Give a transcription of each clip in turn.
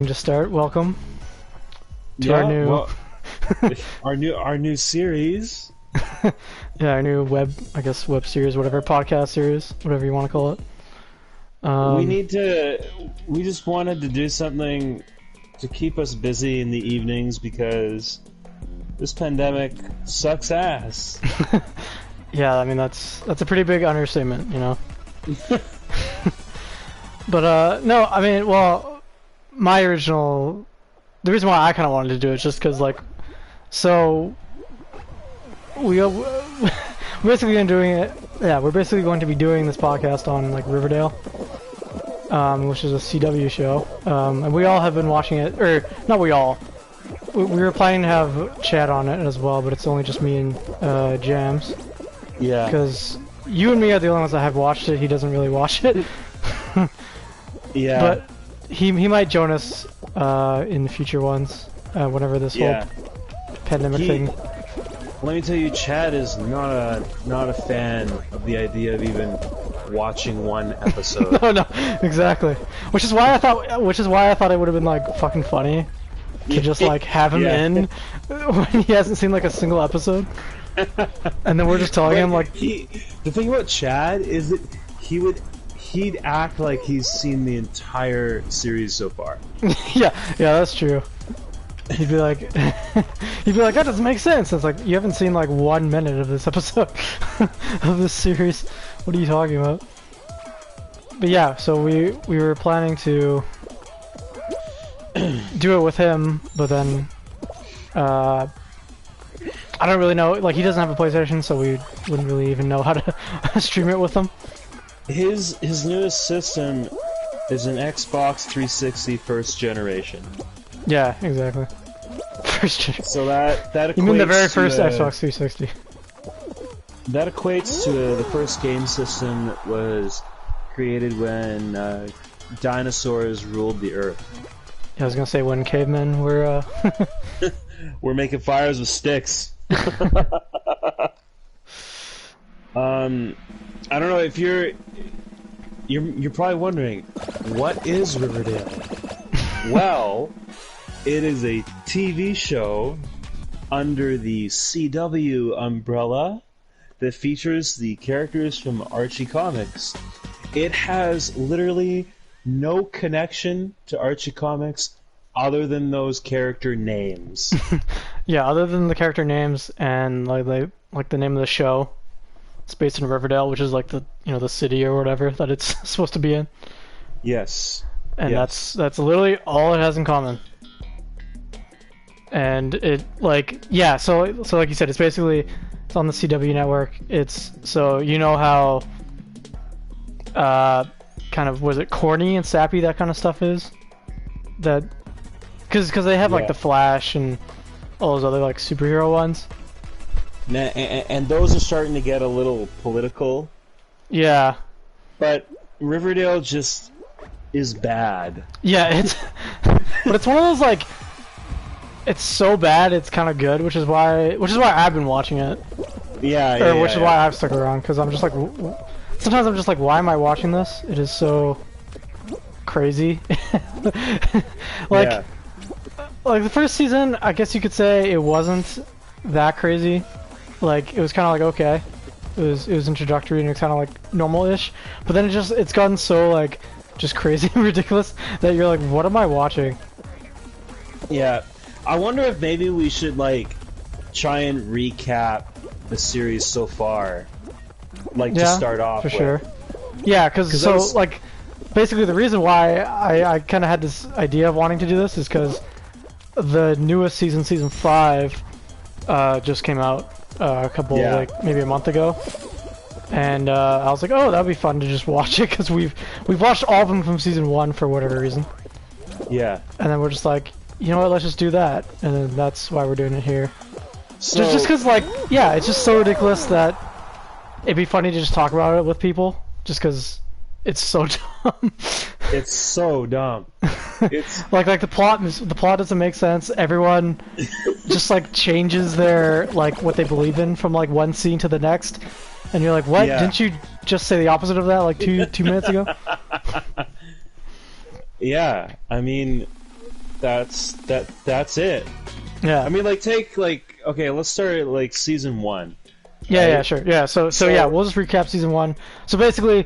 Just start. Welcome to our new, our new series. yeah, our new web series, whatever, podcast series, whatever you want to call it. We just wanted to do something to keep us busy in the evenings because this pandemic sucks ass. Yeah, I mean that's a pretty big understatement, you know. But no, I mean, well. The reason why I kind of wanted to do it is just because, like, so we're basically we're basically going to be doing this podcast on, like, Riverdale, which is a CW show, and we all have been watching it, or not we all. We were planning to have Chad on it as well, but it's only just me and Jams. Yeah. Because you and me are the only ones that have watched it. He doesn't really watch it. Yeah. But he might join us in the future ones, whenever this whole pandemic thing. Let me tell you, Chad is not a fan of the idea of even watching one episode. No, exactly. Which is why I thought it would have been, like, fucking funny to just, like, have him in when he hasn't seen, like, a single episode, and then we're just telling him, like, the thing about Chad is that he'd act like he's seen the entire series so far. yeah, that's true. He'd be like, that doesn't make sense. It's like, you haven't seen like 1 minute of this episode of this series. What are you talking about? But yeah, so we were planning to do it with him, but then I don't really know. Like, he doesn't have a PlayStation, so we wouldn't really even know how to stream it with him. His newest system is an Xbox 360 first generation. Yeah, exactly. First generation. So that equates. You mean the very first Xbox 360? That equates to the first game system that was created when dinosaurs ruled the earth. Yeah, I was gonna say when cavemen were. We're making fires with sticks. I don't know if you're probably wondering, what is Riverdale? Well, it is a TV show under the CW umbrella that features the characters from Archie Comics. It has literally no connection to Archie Comics other than those character names. Yeah, other than the character names and like the name of the show. It's based in Riverdale, which is like the city or whatever that it's supposed to be in. Yes. And that's literally all it has in common. And it so like you said, it's basically on the CW network. It's so you know how kind of, was it corny and sappy that kind of stuff is? That because they have like the Flash and all those other like superhero ones. And those are starting to get a little political. Yeah. But Riverdale just is bad. Yeah, but it's one of those, like, it's so bad it's kind of good, which is why I've been watching it. Yeah, which is why I've stuck around, because I'm just like, sometimes I'm just like, why am I watching this? It is so crazy. Like the first season, I guess you could say it wasn't that crazy. Like, it was kind of like, okay, it was introductory and it's kind of like normal-ish, but then it's gotten so like just crazy and ridiculous that you're like, what am I watching? Yeah, I wonder if maybe we should like try and recap the series so far, like to start off for with. Sure. Yeah, because like basically the reason why I kind of had this idea of wanting to do this is because the newest season 5 just came out a couple like maybe a month ago, and I was like, oh, that'd be fun to just watch it because we've watched all of them from season 1 for whatever reason. Yeah. And then we're just like, you know what, let's just do that, and then that's why we're doing it here. So, just because, like, yeah, it's just so ridiculous that it'd be funny to just talk about it with people, just because it's so dumb. It's so dumb. It's like the plot doesn't make sense. Everyone just like changes their like what they believe in from like one scene to the next, and you're like, what? Yeah. Didn't you just say the opposite of that like two minutes ago? Yeah, I mean, that's it. Yeah. I mean, like, okay, let's start at, like, season 1. Yeah, right? yeah, sure. Yeah, so yeah, we'll just recap season 1. So basically,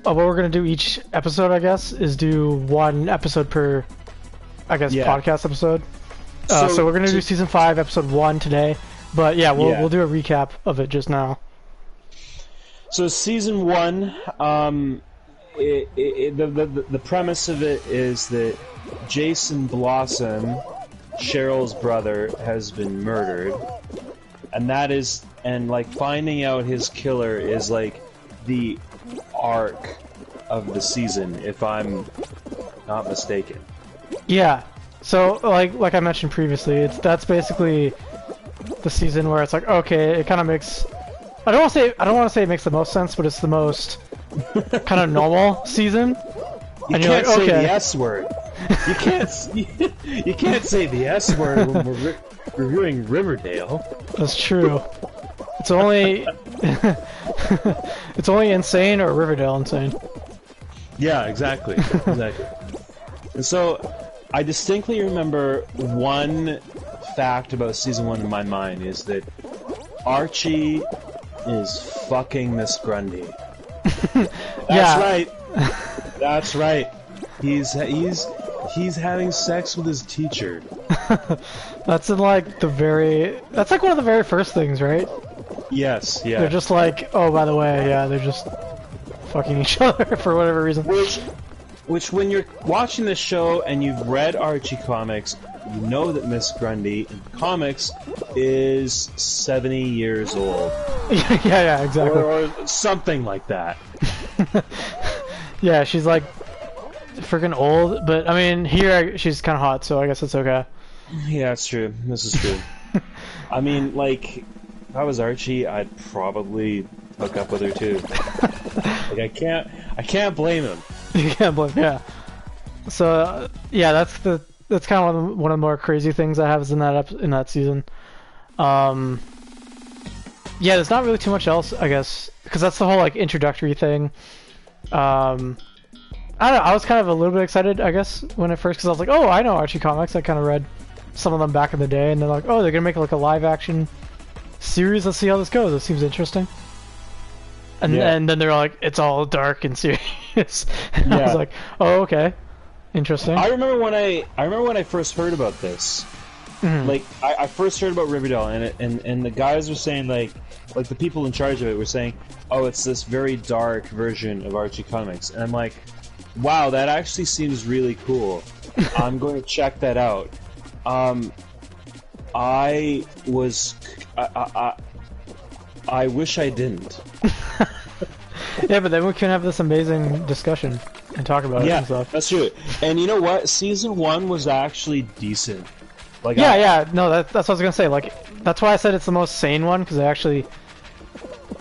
what we're gonna do each episode, I guess, is do one episode per, I guess, podcast episode. So we're gonna do season 5, episode 1 today. But yeah, we'll do a recap of it just now. So season 1, the premise of it is that Jason Blossom, Cheryl's brother, has been murdered, and like finding out his killer is like the arc of the season, if I'm not mistaken. Yeah. So like I mentioned previously, that's basically the season where it's like, okay, it kind of makes. I don't want to say it makes the most sense, but it's the most kind of normal season. You and can't you're like, say okay. the S word. You can't say the S word when we're reviewing Riverdale. That's true. It's only it's only insane or Riverdale insane. Yeah, exactly. And so, I distinctly remember one fact about season 1 in my mind is that Archie is fucking Miss Grundy. That's right. That's right. He's having sex with his teacher. That's in like that's like one of the very first things, right? Yes, yeah. They're just like, oh, by the way, yeah, they're just fucking each other for whatever reason. Which when you're watching this show and you've read Archie comics, you know that Miss Grundy in comics is 70 years old. yeah, exactly. Or something like that. Yeah, she's like freaking old, but I mean, here she's kind of hot, so I guess it's okay. Yeah, it's true. This is true. I mean, like, if I was Archie, I'd probably hook up with her too. Like, I can't blame him. You can't blame, yeah. So yeah, that's kind of one of the more crazy things that happens in that season. Yeah, there's not really too much else, I guess, because that's the whole like introductory thing. I don't know. I was kind of a little bit excited, I guess, when at first, because I was like, oh, I know Archie comics. I kind of read some of them back in the day, and they're like, oh, they're gonna make like a live action series. Let's see how this goes. It seems interesting. And then they're like, it's all dark and serious. And I was like, oh, okay, interesting. I remember when I first heard about this. Mm-hmm. Like, I first heard about Riverdale, and the guys were saying like the people in charge of it were saying, oh, it's this very dark version of Archie comics, and I'm like, wow, that actually seems really cool. I'm going to check that out. I wish I didn't. Yeah, but then we can have this amazing discussion and talk about it and stuff. Yeah, that's true. And you know what? Season 1 was actually decent. Like, no, that's what I was gonna say. Like, that's why I said it's the most sane one, because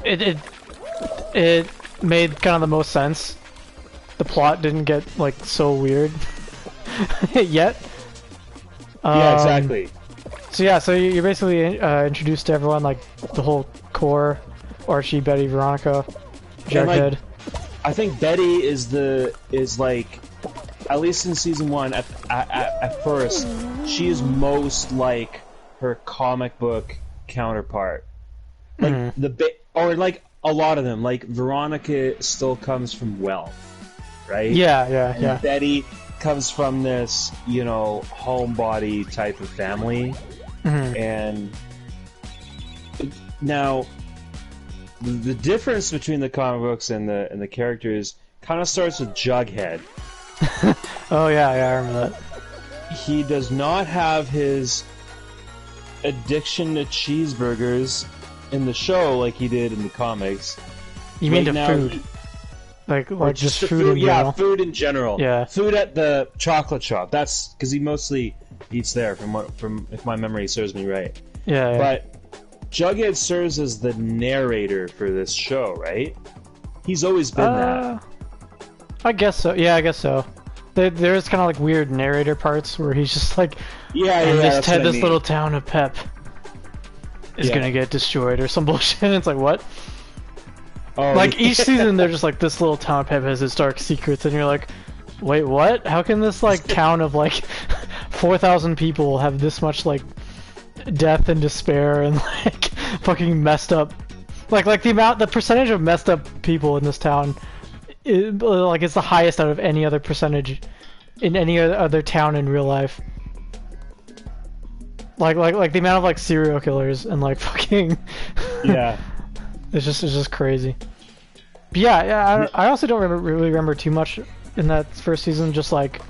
it made kind of the most sense. The plot didn't get like so weird yet. Yeah, exactly. So you're basically introduced to everyone, like the whole core: Archie, Betty, Veronica, Jughead. Like, I think Betty is like, at least in season 1, at first, she is most like her comic book counterpart. Like or like a lot of them. Like Veronica still comes from wealth, right? Yeah. Betty comes from this, homebody type of family, and now the difference between the comic books and the characters kind of starts with Jughead. Oh yeah, I remember that. He does not have his addiction to cheeseburgers in the show like he did in the comics. You mean to food? Like just food in general? Yeah, food in general. Yeah. Food at the chocolate shop. That's because he mostly eats there, from if my memory serves me right. Yeah. But Jughead serves as the narrator for this show, right? He's always been that. I guess so. Yeah, I guess so. There's kind of like weird narrator parts where he's just like, this little town of Pep is gonna get destroyed or some bullshit. And it's like, what? Oh, like each season, they're just like, this little town of Pep has its dark secrets, and you're like, wait, what? How can this like town of like 4,000 people have this much like death and despair and like fucking messed up, like the percentage of messed up people in this town, like it's the highest out of any other percentage in any other town in real life. Like the amount of like serial killers and like fucking Yeah. it's just crazy. But yeah, I also don't really remember too much in that first season. Just like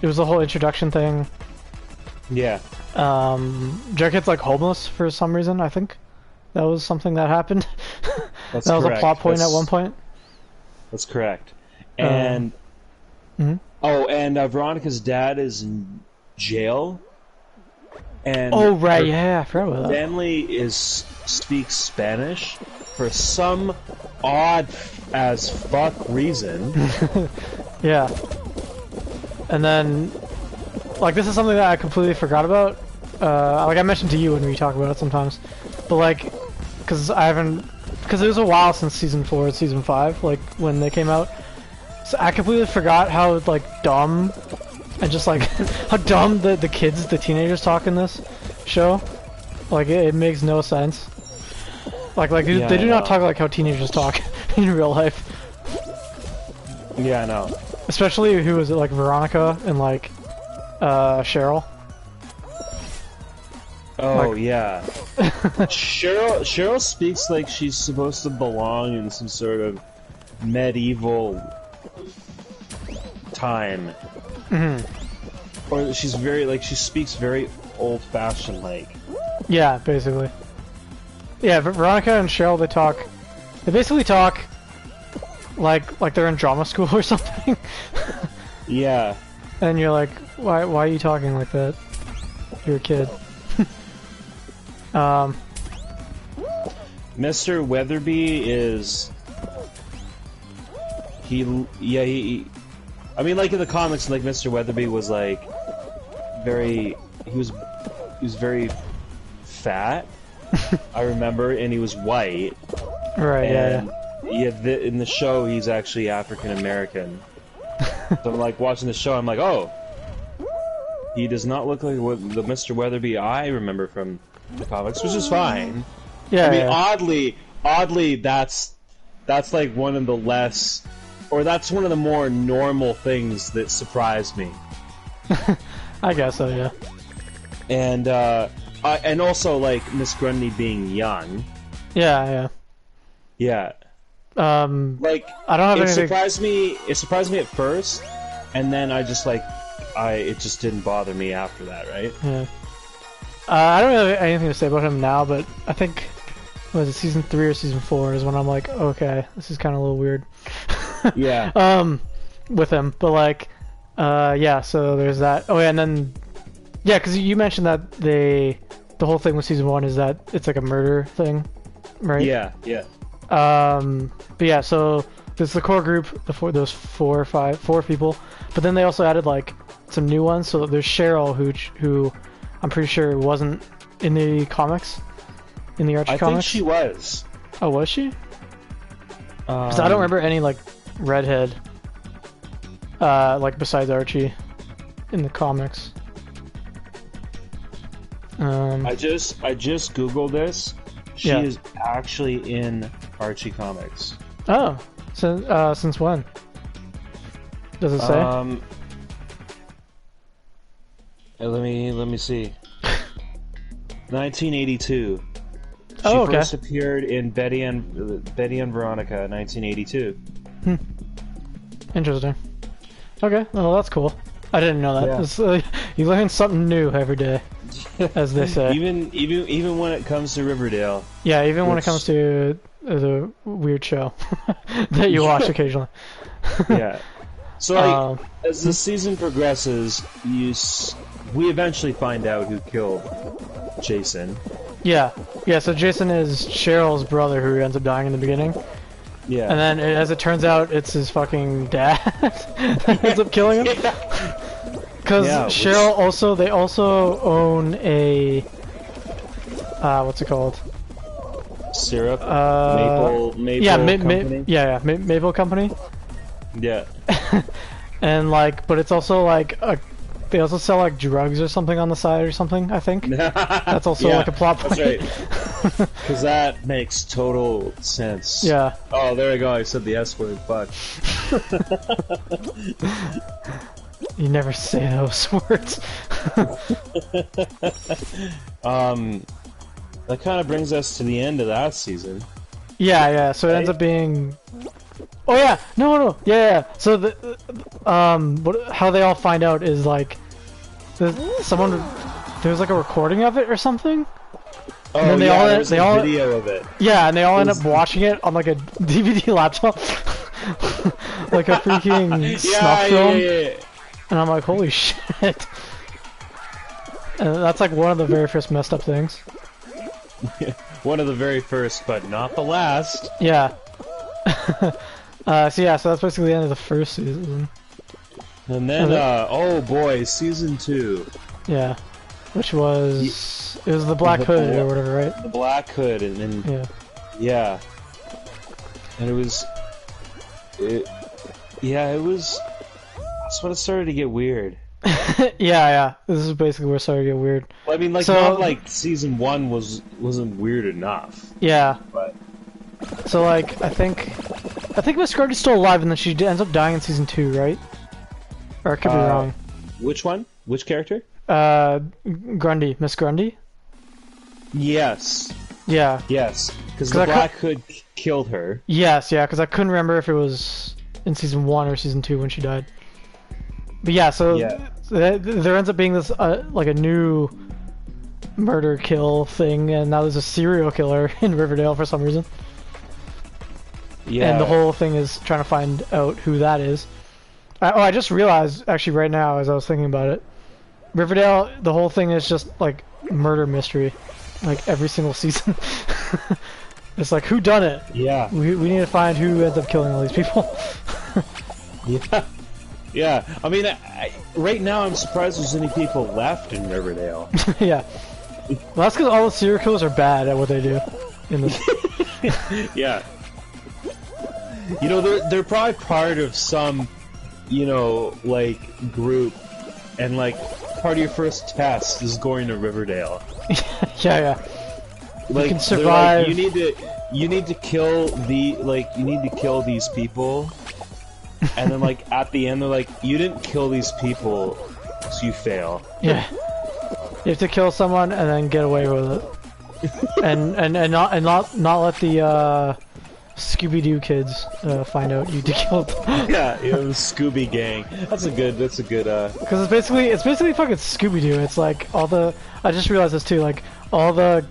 it was the whole introduction thing. Yeah. Jughead's like homeless for some reason. I think that was something that happened. That's that was correct. a plot point That's, at one point. That's correct. And Veronica's dad is in jail. And oh right, yeah, I forgot about that. Family speaks Spanish for some odd as fuck reason. Yeah. And then, like, this is something that I completely forgot about. Like I mentioned to you when we talk about it sometimes, but like, because it was a while since season 4 and season 5, like when they came out. So I completely forgot how like dumb and just like how dumb the teenagers talk in this show. Like it makes no sense. Like Yeah, they do not talk like how teenagers talk in real life. Yeah, I know. Especially who was it, like Veronica and like Cheryl. Oh like, yeah. Cheryl speaks like she's supposed to belong in some sort of medieval time. Mm-hmm. Or she's she speaks very old-fashioned like. Yeah, basically. Yeah, Veronica and Cheryl, they basically talk like they're in drama school or something. Yeah. And you're like, why are you talking like that? You're a kid. Mr. Weatherby is he I mean, like in the comics, like Mr. Weatherby was like he was very fat. I remember, and he was white. Right. And in the show, he's actually African American. So I'm like watching the show. I'm like, oh, he does not look like the Mr. Weatherby I remember from the comics, which is fine. Yeah. I mean, oddly, that's like one of the less, or that's one of the more normal things that surprised me. I guess so. Yeah. And also like Miss Grundy being young. Yeah. Yeah. Like I don't have anything. It surprised me at first, and then it just didn't bother me after that, right? Yeah. I don't really have anything to say about him now, but I think was it season 3 or season 4 is when I'm like, okay, this is kind of a little weird. Yeah. With him, but like, yeah. So there's that. Oh yeah, and then yeah, because you mentioned that the whole thing with season 1 is that it's like a murder thing, right? Yeah. But yeah, so there's the core group, those four people, but then they also added like some new ones. So there's Cheryl, who I'm pretty sure wasn't in the comics, in the Archie comics. I think she was. Oh, was she? Because I don't remember any like redhead, like besides Archie, in the comics. I just googled this. She is actually in Archie comics. Oh, since when? Does it say? Let me see. 1982. She first appeared in Betty and Veronica, 1982. Interesting. Okay, well that's cool. I didn't know that. Yeah. You learn something new every day, as they say. even when it comes to Riverdale. Yeah, even when it comes to the weird show that you watch occasionally. Yeah. So like, as the season progresses, we eventually find out who killed Jason. Yeah. So Jason is Cheryl's brother who ends up dying in the beginning. Yeah. And then, as it turns out, it's his fucking dad that ends up killing him. Because Cheryl they also own a what's it called? Syrup. Maple company. Maple company. Yeah. And like, but it's also like they also sell like drugs or something on the side or something. I think that's also Yeah, like a plot point. that's right. Because that makes total sense. Yeah. Oh, there we go. I said the S word. Fuck. You never say those words. That kind of brings us to the end of that season. Yeah, yeah. So it ends up being. Oh yeah, no, yeah. So how they all find out is like, there's like a recording of it or something. Oh and then there's a video of it. Yeah, and they all end up watching it on like a DVD laptop, like a freaking snuff film. Yeah. And I'm like, holy shit. And that's like one of the very first messed up things. One of the very first, but not the last. Yeah. So that's basically the end of the first season. And then, oh boy, season 2. Yeah. Which was... It was the Black Hood or whatever, right? The Black Hood, and then... Yeah. Yeah. And it was... Yeah, it was... That's when it started to get weird. Yeah. This is basically where it started to get weird. Well, I mean, like, not like season 1 wasn't weird enough. Yeah. But... So, like, I think Miss Grundy's still alive, and then she ends up dying in season 2, right? Or I could be wrong. Which one? Which character? Grundy. Miss Grundy? Yes. Yeah. Yes. Because the Black Hood killed her. Yes, yeah, because I couldn't remember if it was in season 1 or season 2 when she died. But yeah, so there ends up being this, like a new murder kill thing, and now there's a serial killer in Riverdale for some reason. Yeah. And the whole thing is trying to find out who that is. I just realized, actually, right now, as I was thinking about it, Riverdale, the whole thing is just, like, murder mystery. Like, every single season. It's like, who done it? Yeah. We need to find who ends up killing all these people. Yeah. Yeah. I mean, right now, I'm surprised there's any people left in Riverdale. Yeah. Well, that's because all the serial killers are bad at what they do. In this. Yeah. You know, they're probably part of some, you know, like, group, and, like, part of your first test is going to Riverdale. Yeah. Like, you can survive. Like, you need to kill these people, and then, like, at the end, they're like, you didn't kill these people, so you fail. Yeah. You have to kill someone and then get away with it. and not let the, Scooby-Doo kids find out you killed them. Yeah, the Scooby Gang. That's a good. Because it's basically fucking Scooby-Doo. It's like I just realized this too. Like all the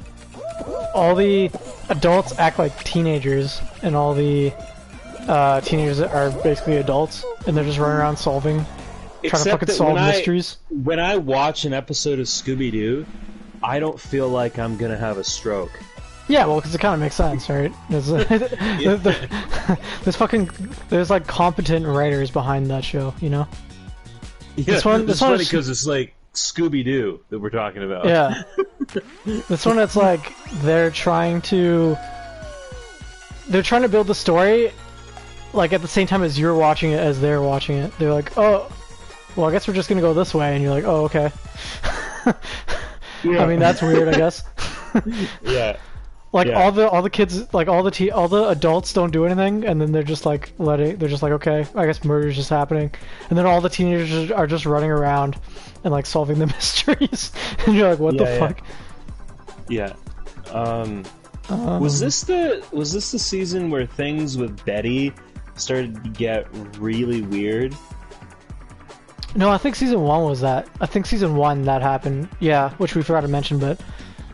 adults act like teenagers, and all the teenagers are basically adults, and they're just running around trying to fucking solve mysteries. When I watch an episode of Scooby-Doo, I don't feel like I'm gonna have a stroke. Yeah, well, because it kind of makes sense, right? There's like competent writers behind that show, you know? Yeah, it's funny because it's like Scooby-Doo that we're talking about. Yeah. This one, it's like they're trying to build the story, like at the same time as you're watching it, as they're watching it. They're like, oh, well, I guess we're just gonna go this way, and you're like, oh, okay. Yeah. I mean, that's weird, I guess. Yeah. Like all the kids, like all the adults don't do anything, and then they're just like okay, I guess murder's just happening, and then all the teenagers are just running around and like solving the mysteries, and you're like, what the fuck? Yeah. Was this the season where things with Betty started to get really weird? No, I think season 1 was that. I think season 1 that happened. Yeah, which we forgot to mention, but.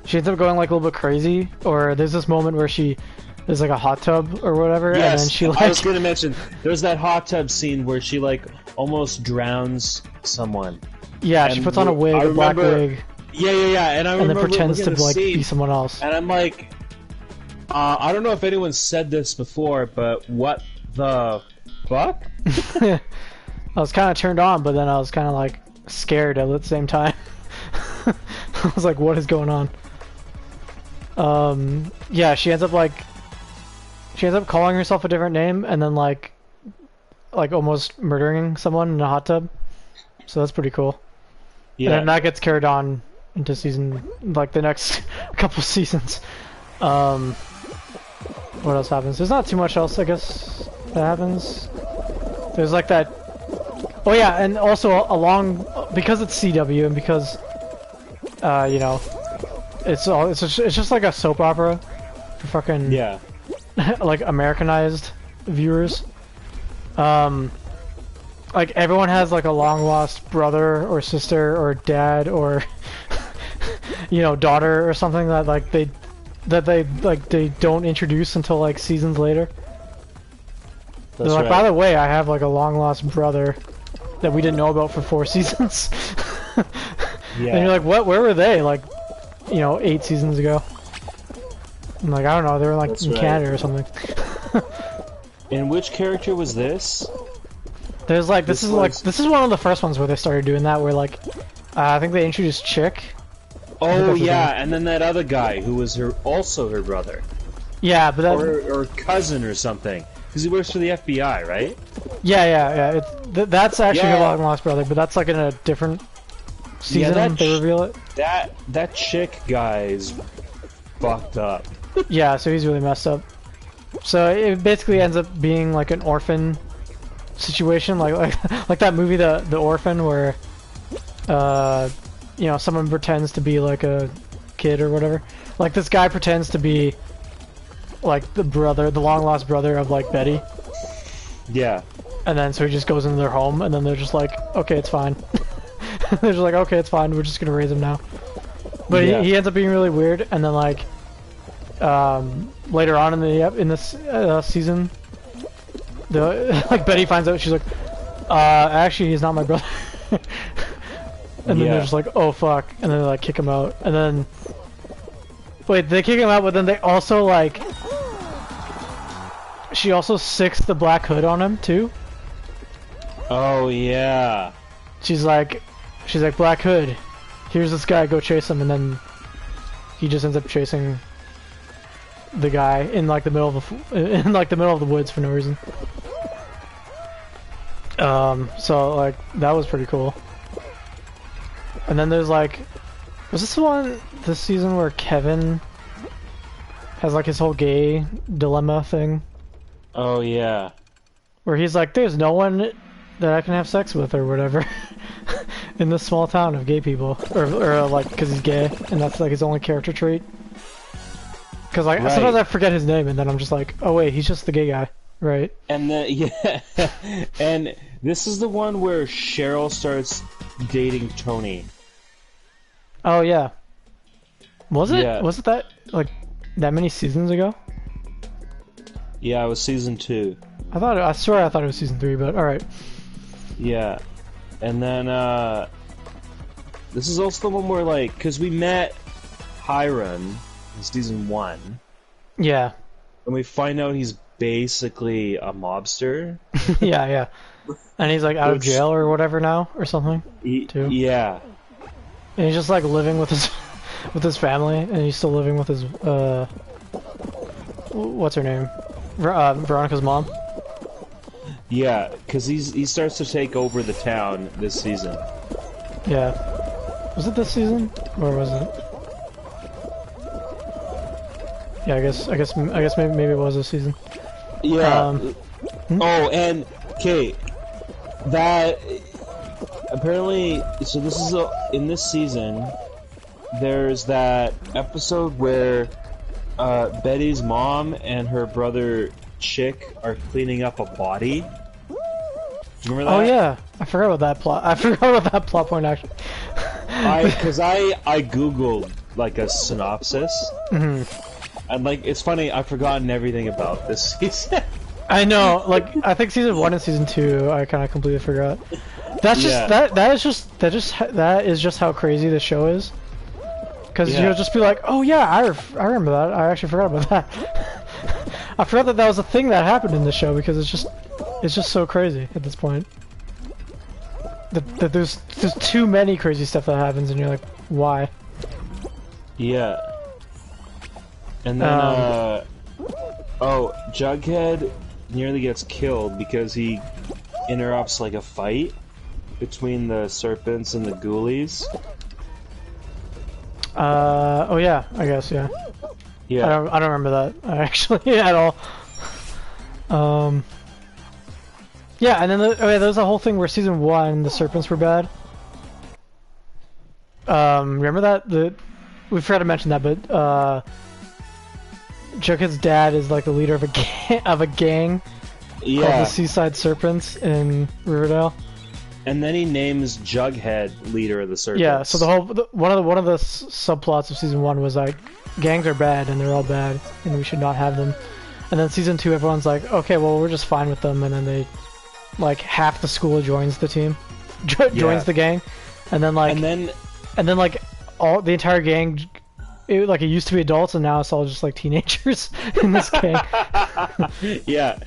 She ends up going like a little bit crazy, or there's this moment where there's like a hot tub or whatever, yes, and then she like... I was gonna mention, there's that hot tub scene where she like almost drowns someone. Yeah, she puts on a wig, a black wig. Yeah, and I remember and then pretends to like scene, be someone else. And I'm like, I don't know if anyone said this before, but what the fuck? I was kind of turned on, but then I was kind of like scared at the same time. I was like, what is going on? Yeah, she ends up calling herself a different name, and then like almost murdering someone in a hot tub. So that's pretty cool. And then that gets carried on into season, like the next couple seasons. What else happens? There's not too much else, I guess, that happens. There's like that. Oh yeah, and also along because it's CW and because you know, it's just like a soap opera for fucking like Americanized viewers. Like everyone has like a long lost brother or sister or dad or you know, daughter or something that like they don't introduce until like seasons later. They're like, by the way, I have like a long lost brother that we didn't know about for 4 seasons. And you're like, what? Where were they? Like, you know, 8 seasons ago. I'm like, I don't know. They were like in Canada or something. And which character was this? There's like this is one of the first ones where they started doing that. Where like, I think they introduced Chick. Oh yeah, and then that other guy who was also her brother. Yeah, but that or cousin or something, because he works for the FBI, right? Yeah. That's actually her long lost brother, but that's like in a different season. They reveal it. That Chick guy's fucked up. Yeah, so he's really messed up. So it basically ends up being like an orphan situation, like that movie, The Orphan, where you know, someone pretends to be like a kid or whatever. Like this guy pretends to be like the long lost brother of like Betty. Yeah. And then so he just goes into their home, and then they're just like, okay, it's fine. They're just like, okay, it's fine. We're just gonna raise him now. But he ends up being really weird, and then like later on in this season, like Betty finds out, she's like, actually, he's not my brother. And then they're just like, oh fuck, and then they like kick him out, and then wait, they kick him out, but then they also like, she also sicks the black hood on him too. Oh yeah. She's like, Black Hood, here's this guy, go chase him, and then he just ends up chasing the guy in like the middle of the woods for no reason. So like that was pretty cool. And then there's like, was this season where Kevin has like his whole gay dilemma thing? Oh yeah. Where he's like, there's no one that I can have sex with or whatever in this small town of gay people, or like because he's gay and that's like his only character trait. Because like sometimes I forget his name and then I'm just like, oh wait, he's just the gay guy, right? And and this is the one where Cheryl starts dating Tony. Oh yeah. Was it? Yeah. Was it that like that many seasons ago? Yeah, it was season 2. I swear I thought it was season 3, but all right. Yeah, and then this is also the one where like, cause we met Hiram in season 1. Yeah. And we find out he's basically a mobster. yeah. And he's like out of jail or whatever now, or something. Too. Yeah. And he's just like living with his family, and he's still living with his what's her name? Veronica's mom. Yeah, because he starts to take over the town this season. Yeah. Was it this season, or was it? Yeah, I guess maybe it was this season. Yeah. Oh, and okay, that apparently. So this is in this season. There's that episode where Betty's mom and her brother Chick are cleaning up a body. Do you remember that? Oh yeah, I forgot about that plot. I forgot about that plot point actually. Because I googled like a synopsis, and like it's funny, I've forgotten everything about this season. I know, like I think season 1 and season 2, I kind of completely forgot. That's just that is just how crazy the show is. Because you'll just be like, oh yeah, I remember that. I actually forgot about that. I forgot that was a thing that happened in the show because it's just so crazy at this point. That there's too many crazy stuff that happens, and you're like, why? Yeah. And then Jughead nearly gets killed because he interrupts like a fight. between the serpents and the ghoulies? Oh yeah, I guess, yeah. Yeah. I don't remember that, actually, at all. Yeah, and then there was a whole thing where season 1, the serpents were bad. Remember that? We forgot to mention that, but, Jughead's dad is like the leader of a gang called the Seaside Serpents in Riverdale. And then he names Jughead leader of the serpents. Yeah, so one of the subplots of season 1 was like gangs are bad and they're all bad and we should not have them. And then season 2, everyone's like, okay, well we're just fine with them, and then they like half the school joins the team, joins the gang, and then like all the entire gang. It used to be adults, and now it's all just like teenagers in this gang. Yeah.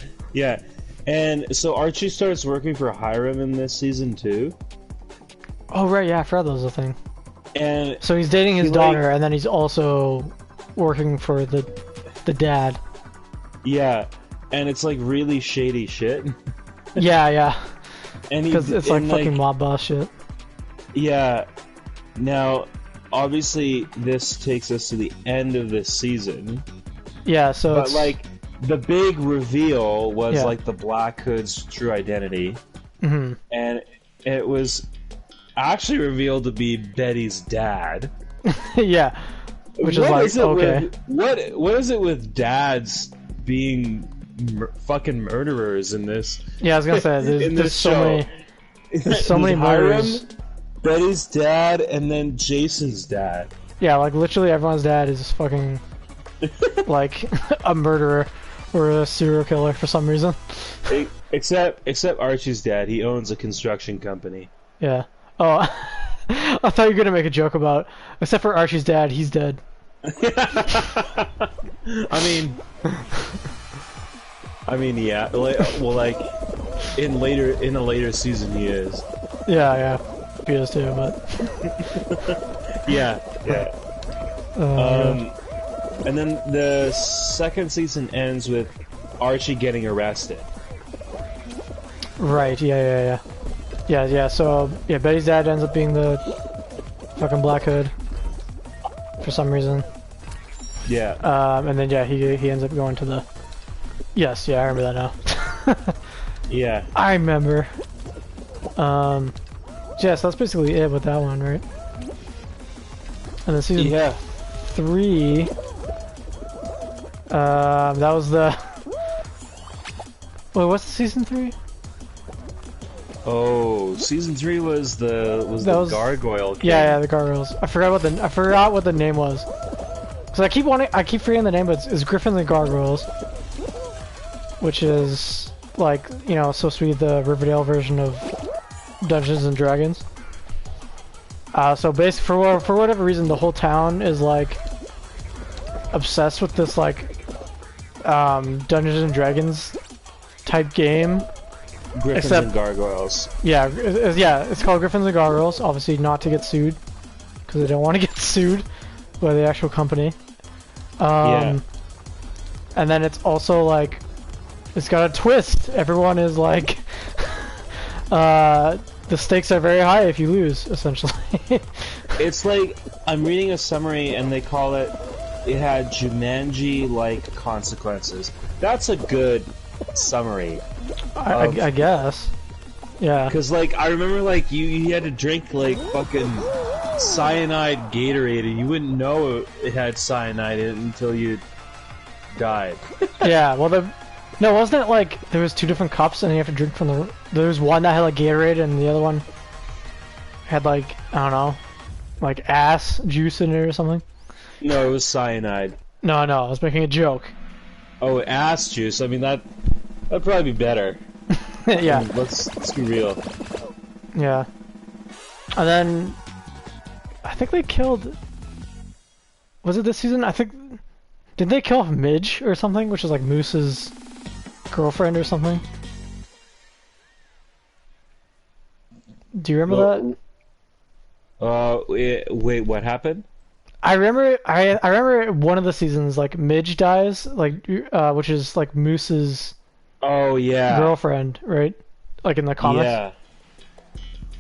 And so Archie starts working for Hiram in this season too. Oh right, yeah, I forgot that was a thing. And so he's dating his daughter, and then he's also working for the dad. Yeah, and it's like really shady shit. Yeah. And because it's like fucking mob boss shit. Yeah. Now, obviously, this takes us to the end of this season. Yeah, so but like the big reveal was like the Black Hood's true identity, and it was actually revealed to be Betty's dad. Yeah, which is like okay. What is it with dads being fucking murderers in this? Yeah, I was gonna say there's so many murders. Hiram, Betty's dad, and then Jason's dad. Yeah, like literally everyone's dad is fucking like a murderer or a serial killer for some reason. Except Archie's dad, he owns a construction company. Yeah. Oh, I thought you were gonna make a joke about. Except for Archie's dad, he's dead. I mean, yeah. Well, like in a later season, he is. Yeah, he is too, but. yeah. And then the second season ends with Archie getting arrested. Right. Yeah. So Betty's dad ends up being the fucking Black Hood for some reason. Yeah. And then he ends up going to the. Yes. Yeah, I remember that now. Yeah. I remember. Yeah, so that's basically it with that one, right? And then season 3. That was the. Wait, what's the season 3? Oh, season 3 was the Gargoyle King. Yeah, the Gargoyles. I forgot what the name was. Cause I keep forgetting the name, but it's Griffins and Gargoyles, which is like supposed to be the Riverdale version of Dungeons and Dragons. So basically, for whatever reason, the whole town is like obsessed with this like Dungeons and Dragons type game. Griffins and Gargoyles. Yeah, it's called Griffins and Gargoyles. Obviously, not to get sued because they don't want to get sued by the actual company. And then it's also like it's got a twist. Everyone is like, the stakes are very high if you lose, essentially. It's like I'm reading a summary and they call it. It had Jumanji-like consequences. That's a good summary. I guess. Yeah. Because like I remember like you had to drink like fucking cyanide Gatorade and you wouldn't know it had cyanide in it until you died. Yeah. Well, no, wasn't it like there was 2 different cups and you have to drink from the. There was one that had like Gatorade and the other one had like I don't know, like ass juice in it or something. No, it was cyanide. No, I was making a joke. Oh, ass juice. I mean that'd probably be better. Yeah. I mean, let's be real. Yeah. And then I think they killed. Was it this season? I think. Did they kill off Midge or something, which is like Moose's girlfriend or something? Do you remember that? Wait, what happened? I remember one of the seasons like Midge dies, like which is like Moose's girlfriend, right? Like in the comics. Yeah.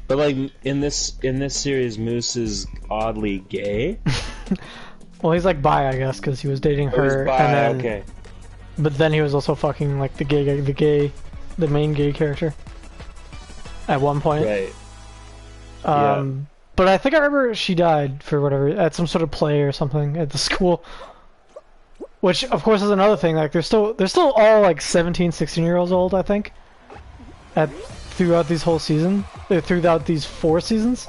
But like in this series, Moose is oddly gay. Well, he's like bi, I guess, because he was dating Oh, he's her, bi, and then, okay. but then he was also fucking like the main gay character. At one point. Right. But I think I remember she died for whatever, at some sort of play or something at the school. Which, of course, is another thing. Like, they're still all like 17, 16-year-olds old, I think. Throughout these whole season, throughout these 4 seasons.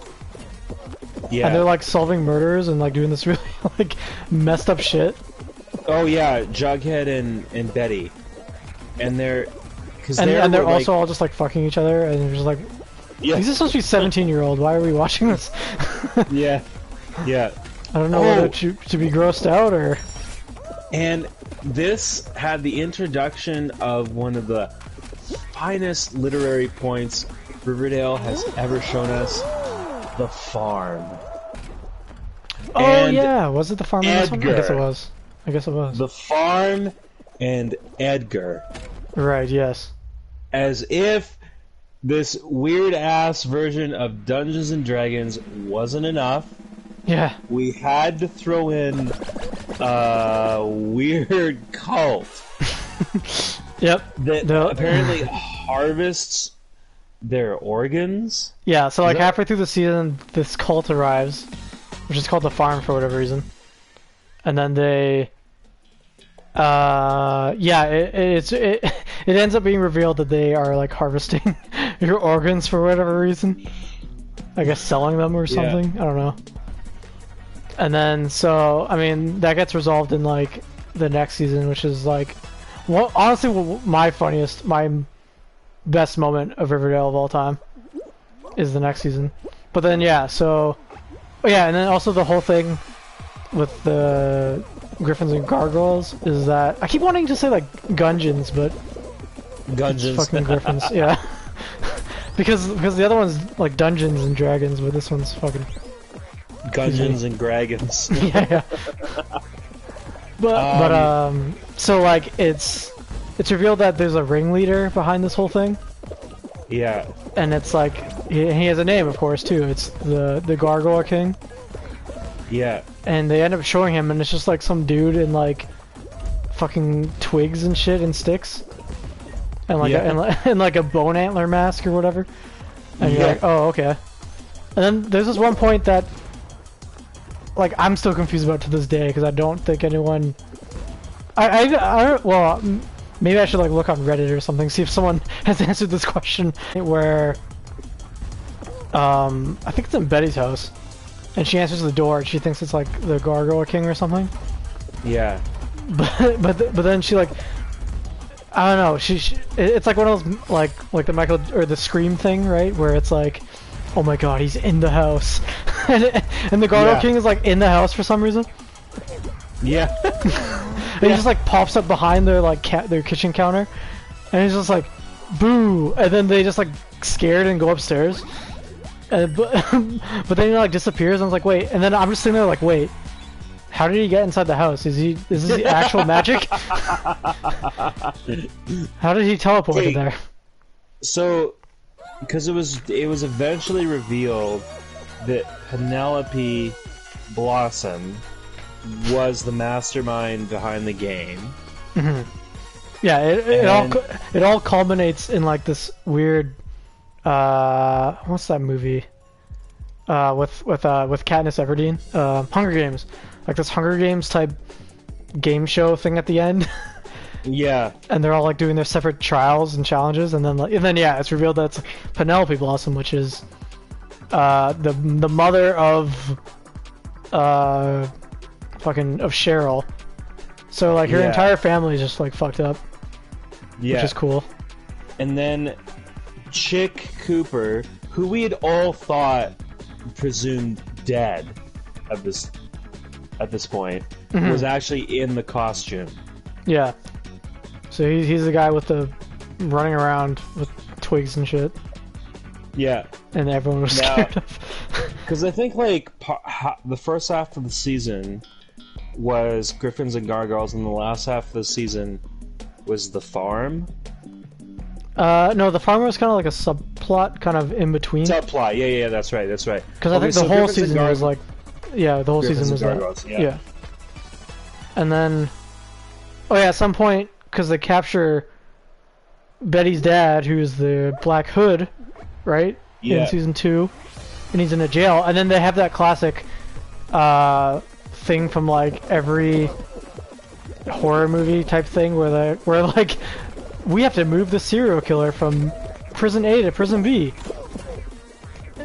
Yeah. And they're like solving murders and like doing this really like messed up shit. Oh yeah, Jughead and Betty, and they're also all just like fucking each other, and you're just like, yeah. these are supposed to be 17-year-old. Why are we watching this? Yeah, yeah. I don't know whether to be grossed out or. And this had the introduction of one of the finest literary points Riverdale has ever shown us: the farm. Oh and yeah, was it the farm? In this one? Edgar. I guess it was. The farm and Edgar. Right. Yes. As if this weird ass version of Dungeons and Dragons wasn't enough. Yeah. We had to throw in a weird cult. Yep. That apparently harvests their organs. Yeah, so like halfway through the season, this cult arrives, which is called the Farm for whatever reason. And then they... it ends up being revealed that they are like harvesting your organs for whatever reason. I guess selling them or something. Yeah. I don't know. And then, so, I mean, that gets resolved in like the next season, which is like... Well, honestly, my best moment of Riverdale of all time is the next season. But then, yeah, so... Oh, yeah, and then also the whole thing with the Griffins and Gargoyles is that... I keep wanting to say, like, Gungeons, but... Gungeons. Fucking Griffins, yeah. because the other one's, like, Dungeons and Dragons, but this one's fucking... Gungeons and Dragons. Yeah. But so like it's revealed that there's a ringleader behind this whole thing. Yeah. And it's like he has a name, of course, too. It's the Gargoyle King. Yeah. And they end up showing him, and it's just like some dude in like fucking twigs and shit and sticks, and like and like a bone antler mask or whatever. And you're like, oh, okay. And then there's this one point that, like, I'm still confused about to this day because I don't think anyone. Well, maybe I should like look on Reddit or something, see if someone has answered this question. Where, I think it's in Betty's house, and she answers the door and she thinks it's like the Gargoyle King or something. Yeah. But then she like, I don't know. It's like one of those like the Michael or the Scream thing, right? Where it's like, oh my god, he's in the house. and the Gargoyle King is like in the house for some reason. Yeah. And he just like pops up behind their like their kitchen counter, and he's just like, boo! And then they just like scared and go upstairs. But then he like disappears, and I was like, wait. And then I'm just sitting there like, wait, how did he get inside the house? Is this the actual magic? How did he teleport in there? So, because it was eventually revealed that Penelope Blossom was the mastermind behind the game. Mm-hmm. Yeah, it all culminates in like this weird what's that movie with Katniss Everdeen, Hunger Games, like this Hunger Games type game show thing at the end. Yeah. And they're all like doing their separate trials and challenges, and then yeah, it's revealed that it's Penelope Blossom, which is the mother of of Cheryl. So like her entire family is just like fucked up. Yeah. Which is cool. And then Chick Cooper, who we had all thought presumed dead at this point, was actually in the costume. Yeah. So he's the guy with the running around with twigs and shit. Yeah. And everyone was scared of. Because I think like the first half of the season was Griffins and Gargoyles, and the last half of the season was the farm. No, the farm was kind of like a subplot kind of in between. Subplot, yeah, that's right. Because I think the whole season was like, the whole season was Gargoyles, that. Yeah. And then, at some point, because they capture Betty's dad, who's the Black Hood, right? Yeah. In season 2, and he's in a jail, and then they have that classic thing from like every horror movie type thing where like we have to move the serial killer from prison A to prison B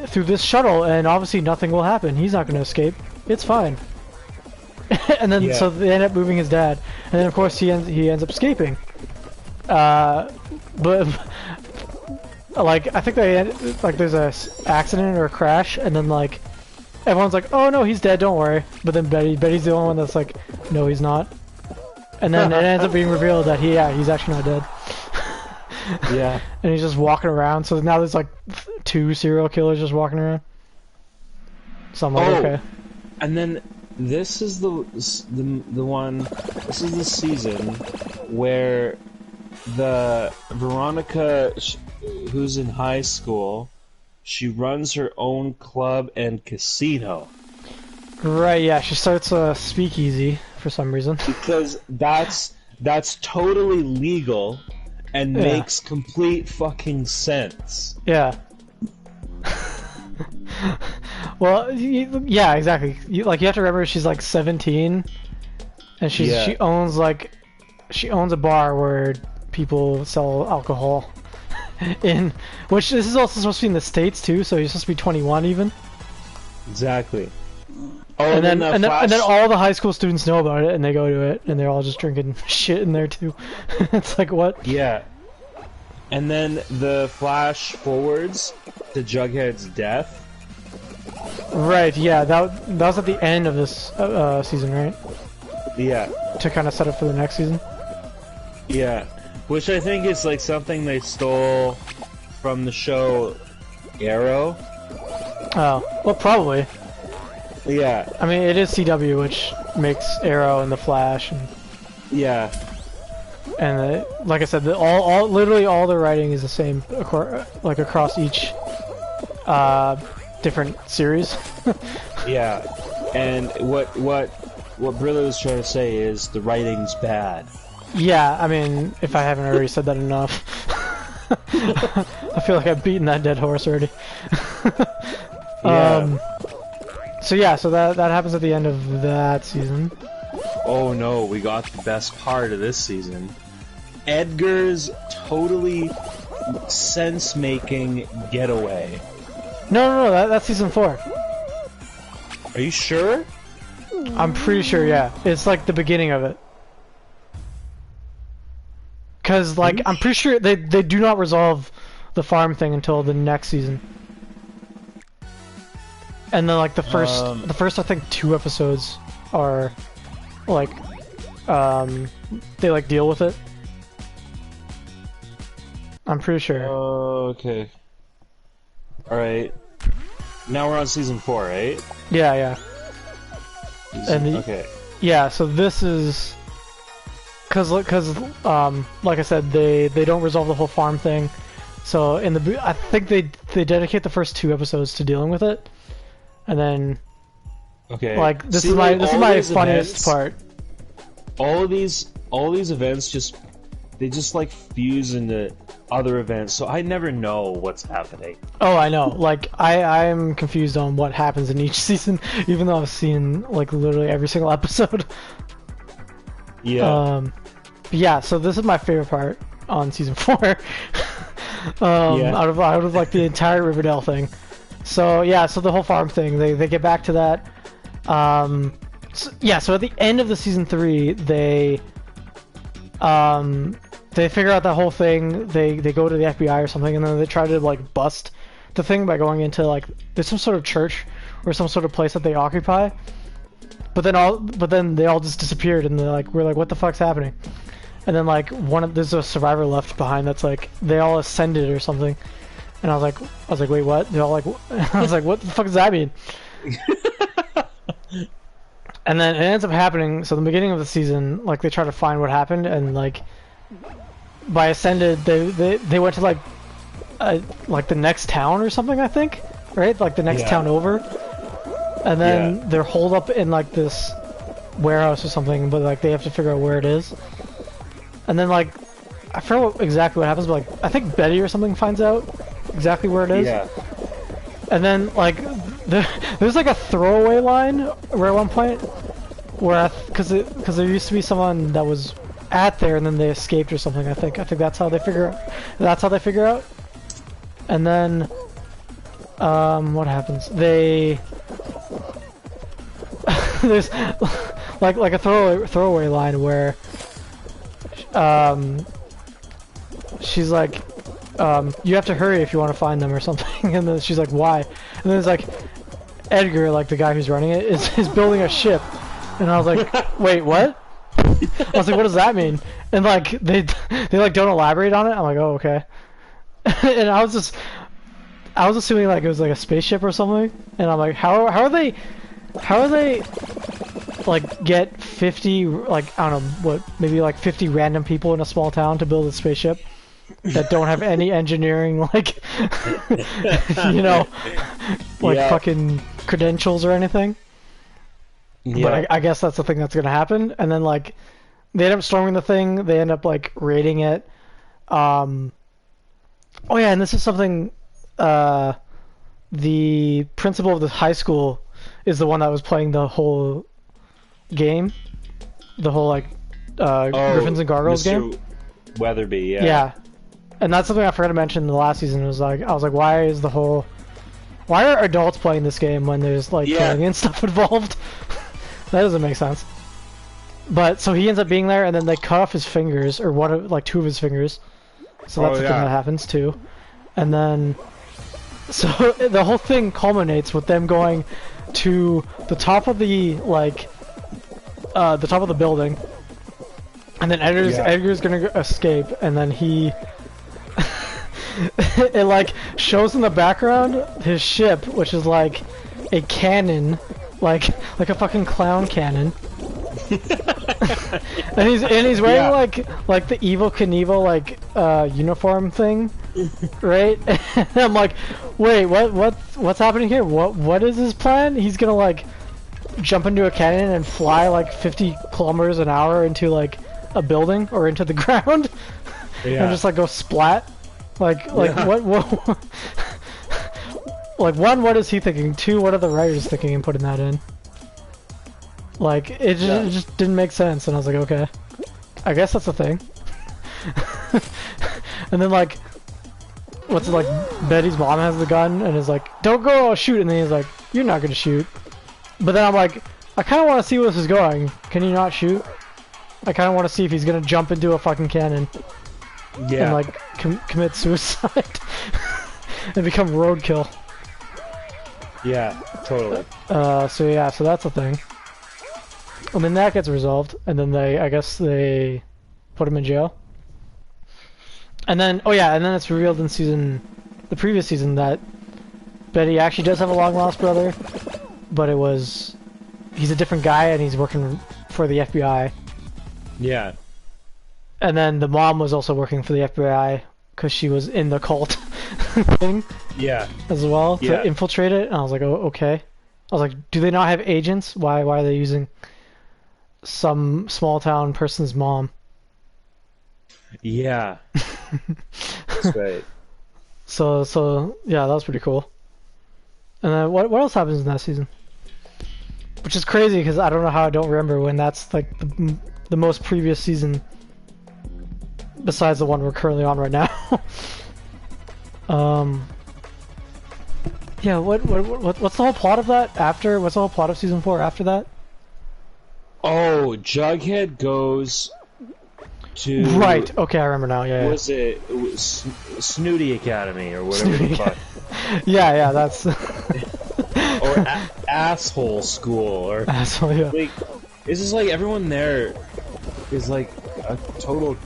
through this shuttle, and obviously nothing will happen. He's not going to escape. It's fine. And then so they end up moving his dad, and then of course he ends up escaping. But like I think there's a accident or a crash, and then like everyone's like, oh no, he's dead, don't worry. But then Betty's the only one that's like, no, he's not. And then it ends up being revealed that he's actually not dead. Yeah. And he's just walking around. So now there's like 2 serial killers just walking around. So I'm like, okay. And then this is the one. This is the season where the Veronica, who's in high school, she runs her own club and casino. Right, yeah, she starts a speakeasy for some reason. Because that's totally legal and makes complete fucking sense. Yeah. Well, yeah, exactly. You have to remember she's like 17, and she owns a bar where people sell alcohol. Which this is also supposed to be in the States too, so you're supposed to be 21 even. Exactly. Oh, and then all the high school students know about it, and they go to it, and they're all just drinking shit in there too. It's like, what? Yeah. And then the flash forwards to Jughead's death. Right, yeah, that was at the end of this season, right? Yeah. To kind of set up for the next season. Yeah. Which I think is like something they stole from the show Arrow. Oh, well, probably. Yeah. I mean, it is CW, which makes Arrow and the Flash. And, yeah. And like I said, literally all the writing is the same, like across each different series. Yeah. And what Brillo was trying to say is the writing's bad. Yeah, I mean, if I haven't already said that enough. I feel like I've beaten that dead horse already. Yeah. So that happens at the end of that season. Oh no, we got the best part of this season. Edgar's totally sense-making getaway. No, that's season 4. Are you sure? I'm pretty sure, yeah. It's like the beginning of it. Cause like I'm pretty sure they do not resolve the farm thing until the next season. And then like the first I think 2 episodes are like they like deal with it. I'm pretty sure. Oh, okay. Alright. Now we're on season 4, right? Yeah. Okay. Yeah, so this is cause like I said, they don't resolve the whole farm thing. So I think they dedicate the first 2 episodes to dealing with it. And then like this is my funniest part. All these events just like fuse into other events, so I never know what's happening. Oh, I know. Like I'm confused on what happens in each season, even though I've seen like literally every single episode. Yeah. Yeah. So this is my favorite part on season 4. Out of like the entire Riverdale thing. So yeah, so the whole farm thing, they get back to that. So at the end of the season 3, they figure out that whole thing. They go to the FBI or something, and then they try to like bust the thing by going into like there's some sort of church or some sort of place that they occupy. But then they all just disappeared, and we're like, what the fuck's happening? And then like there's a survivor left behind that's like they all ascended or something. And I was like, wait, what? They're all like, I was like, what the fuck does that mean? And then it ends up happening. So the beginning of the season, like they try to find what happened, and like by ascended, they went to like like the next town or something, I think, right? Like the next town over, and then they're holed up in like this warehouse or something, but like they have to figure out where it is, and then like I forget exactly what happens, but like I think Betty or something finds out exactly where it is. Yeah. And then like there's like a throwaway line where at one point where because there used to be someone that was at there and then they escaped or something. I think that's how they figure out. And then what happens? There's like a throwaway line where she's like, you have to hurry if you want to find them or something. And then she's like, why? And then it's like, Edgar, like the guy who's running it, is building a ship. And I was like, wait, what? I was like, what does that mean? And like, they like don't elaborate on it. I'm like, oh, okay. And I was assuming like it was like a spaceship or something. And I'm like, how are they like get 50, like, I don't know, what, maybe like 50 random people in a small town to build a spaceship that don't have any engineering, like, you know, like fucking credentials or anything. Yeah. But I guess that's the thing that's gonna happen. And then like they end up storming the thing. They end up like raiding it. Oh yeah, and this is something. The principal of the high school is the one that was playing the whole game, the whole like Griffins and Gargoyles Mr. game. Weatherby, yeah. Yeah, and that's something I forgot to mention in the last season. It was like I was like, why are adults playing this game when there's like killing and stuff involved? That doesn't make sense. But so he ends up being there, and then they cut off his fingers, or two of his fingers. So that's the thing that happens too. And then, so the whole thing culminates with them going to the top of the top of the building, and then Edgar's gonna escape, and then he. It like shows in the background his ship, which is like a cannon. Like a fucking clown cannon. and he's wearing like the Evil Knievel like uniform thing, right? And I'm like, wait, what's happening here? What is his plan? He's gonna like jump into a cannon and fly like 50 kilometers an hour into like a building or into the ground, and just like go splat. What? Like, one, what is he thinking? Two, what are the writers thinking in putting that in? Like, it just didn't make sense, and I was like, okay. I guess that's a thing. And then, like, Betty's mom has the gun, and is like, don't go, I'll shoot, and then he's like, you're not gonna shoot. But then I'm like, I kinda wanna see where this is going. Can you not shoot? I kinda wanna see if he's gonna jump into a fucking cannon. Yeah. And, like, commit suicide. And become roadkill. Yeah, totally. So that's a thing. And then that gets resolved, and then I guess they put him in jail. And then, and then it's revealed in the previous season that Betty actually does have a long-lost brother, but he's a different guy and he's working for the FBI. Yeah. And then the mom was also working for the FBI because she was in the cult thing. Yeah. As well to infiltrate it, and I was like, oh, okay. I was like, do they not have agents? Why are they using some small town person's mom? Yeah. That's right. So yeah, that was pretty cool. And then what else happens in that season? Which is crazy because I don't know how I don't remember when that's like the most previous season besides the one we're currently on right now. Yeah, what's the whole plot of that after? What's the whole plot of season 4 after that? Oh, Jughead goes to... Right, okay, I remember now, yeah. Was it Snooty Academy, or whatever the fuck. Yeah, that's... or Asshole School, or... Asshole, yeah. Like, it's just like everyone there is like a total...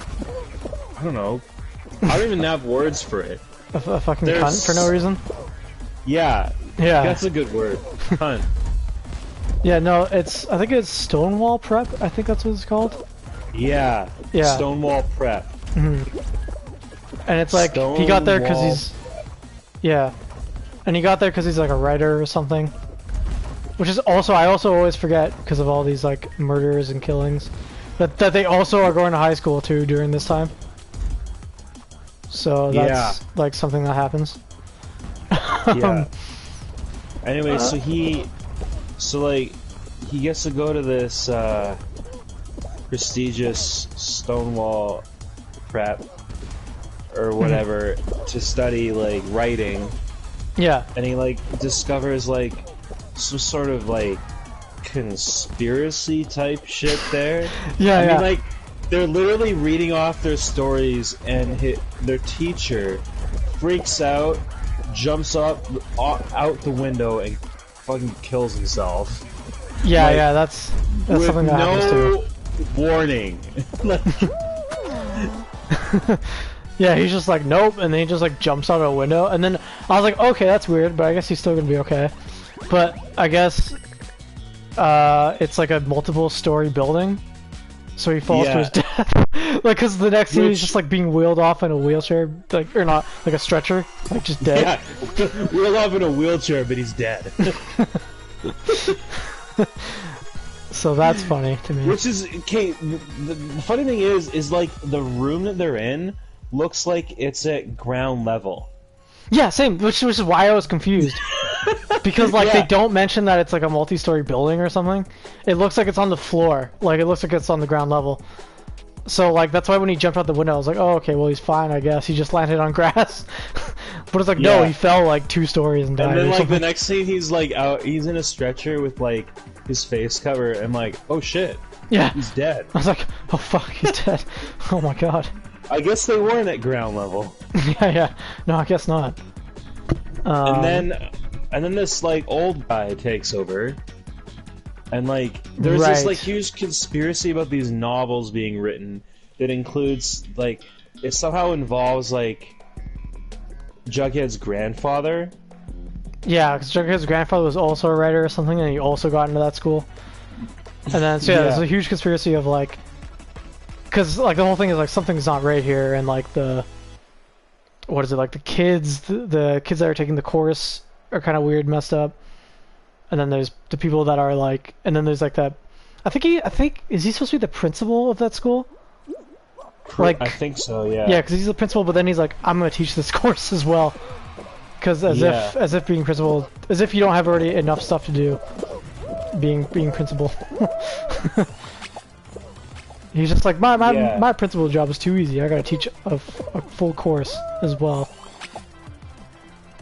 I don't know. I don't even have words for it. A fucking cunt for no reason? Yeah. That's a good word. Cunt. Yeah, no, I think it's Stonewall Prep, I think that's what it's called. Yeah. Stonewall Prep. Mm-hmm. And it's like, he got there because Yeah, and he got there because he's like a writer or something. Which is also, I also always forget because of all these like murders and killings, that they also are going to high school too during this time. So that's like something that happens. Yeah. Anyway, so he gets to go to this prestigious Stonewall prep or whatever to study like writing. Yeah. And he like discovers like some sort of like conspiracy type shit there. Yeah, I mean, like they're literally reading off their stories, and their teacher freaks out, jumps up out the window, and fucking kills himself. Yeah, like, yeah, that's something that happens too. Warning. Yeah, he's just like, nope, and then he just like jumps out of a window, and then I was like, okay, that's weird, but I guess he's still gonna be okay. But I guess it's like a multiple story building, so he falls to his death. Like, cause the next scene he's just like being wheeled off in a wheelchair, like, or not, like a stretcher, like just dead. Yeah, wheeled off in a wheelchair, but he's dead. So that's funny to me. Which is, okay, the funny thing is like the room that they're in looks like it's at ground level. Yeah, same, which is why I was confused. Because, like, they don't mention that it's like a multi-story building or something. It looks like it's on the floor. Like, it looks like it's on the ground level. So, like, that's why when he jumped out the window, I was like, oh, okay, well, he's fine, I guess. He just landed on grass. But it's like, no, he fell, like, 2 stories and died. And then, or like, something. the next scene, he's, like, out, he's in a stretcher with, like, his face cover, and, like, oh, shit. Yeah. He's dead. I was like, oh, fuck, he's dead. Oh, my God. I guess they weren't at ground level. Yeah. No, I guess not. And then this, like, old guy takes over. And, like, there's this, like, huge conspiracy about these novels being written that includes, like, it somehow involves, like, Jughead's grandfather. Yeah, because Jughead's grandfather was also a writer or something, and he also got into that school. And then, so yeah, there's a huge conspiracy of, like, because, like, the whole thing is, like, something's not right here, and, like, what is it, like, the kids that are taking the course are kind of weird, messed up. And then there's the people that are, like, and then there's, like, that, I think, is he supposed to be the principal of that school? Like, I think so, yeah. Yeah, because he's the principal, but then he's like, I'm going to teach this course as well. Because as if being principal, as if you don't have already enough stuff to do, being principal. He's just like, my principal job is too easy. I gotta teach a full course as well.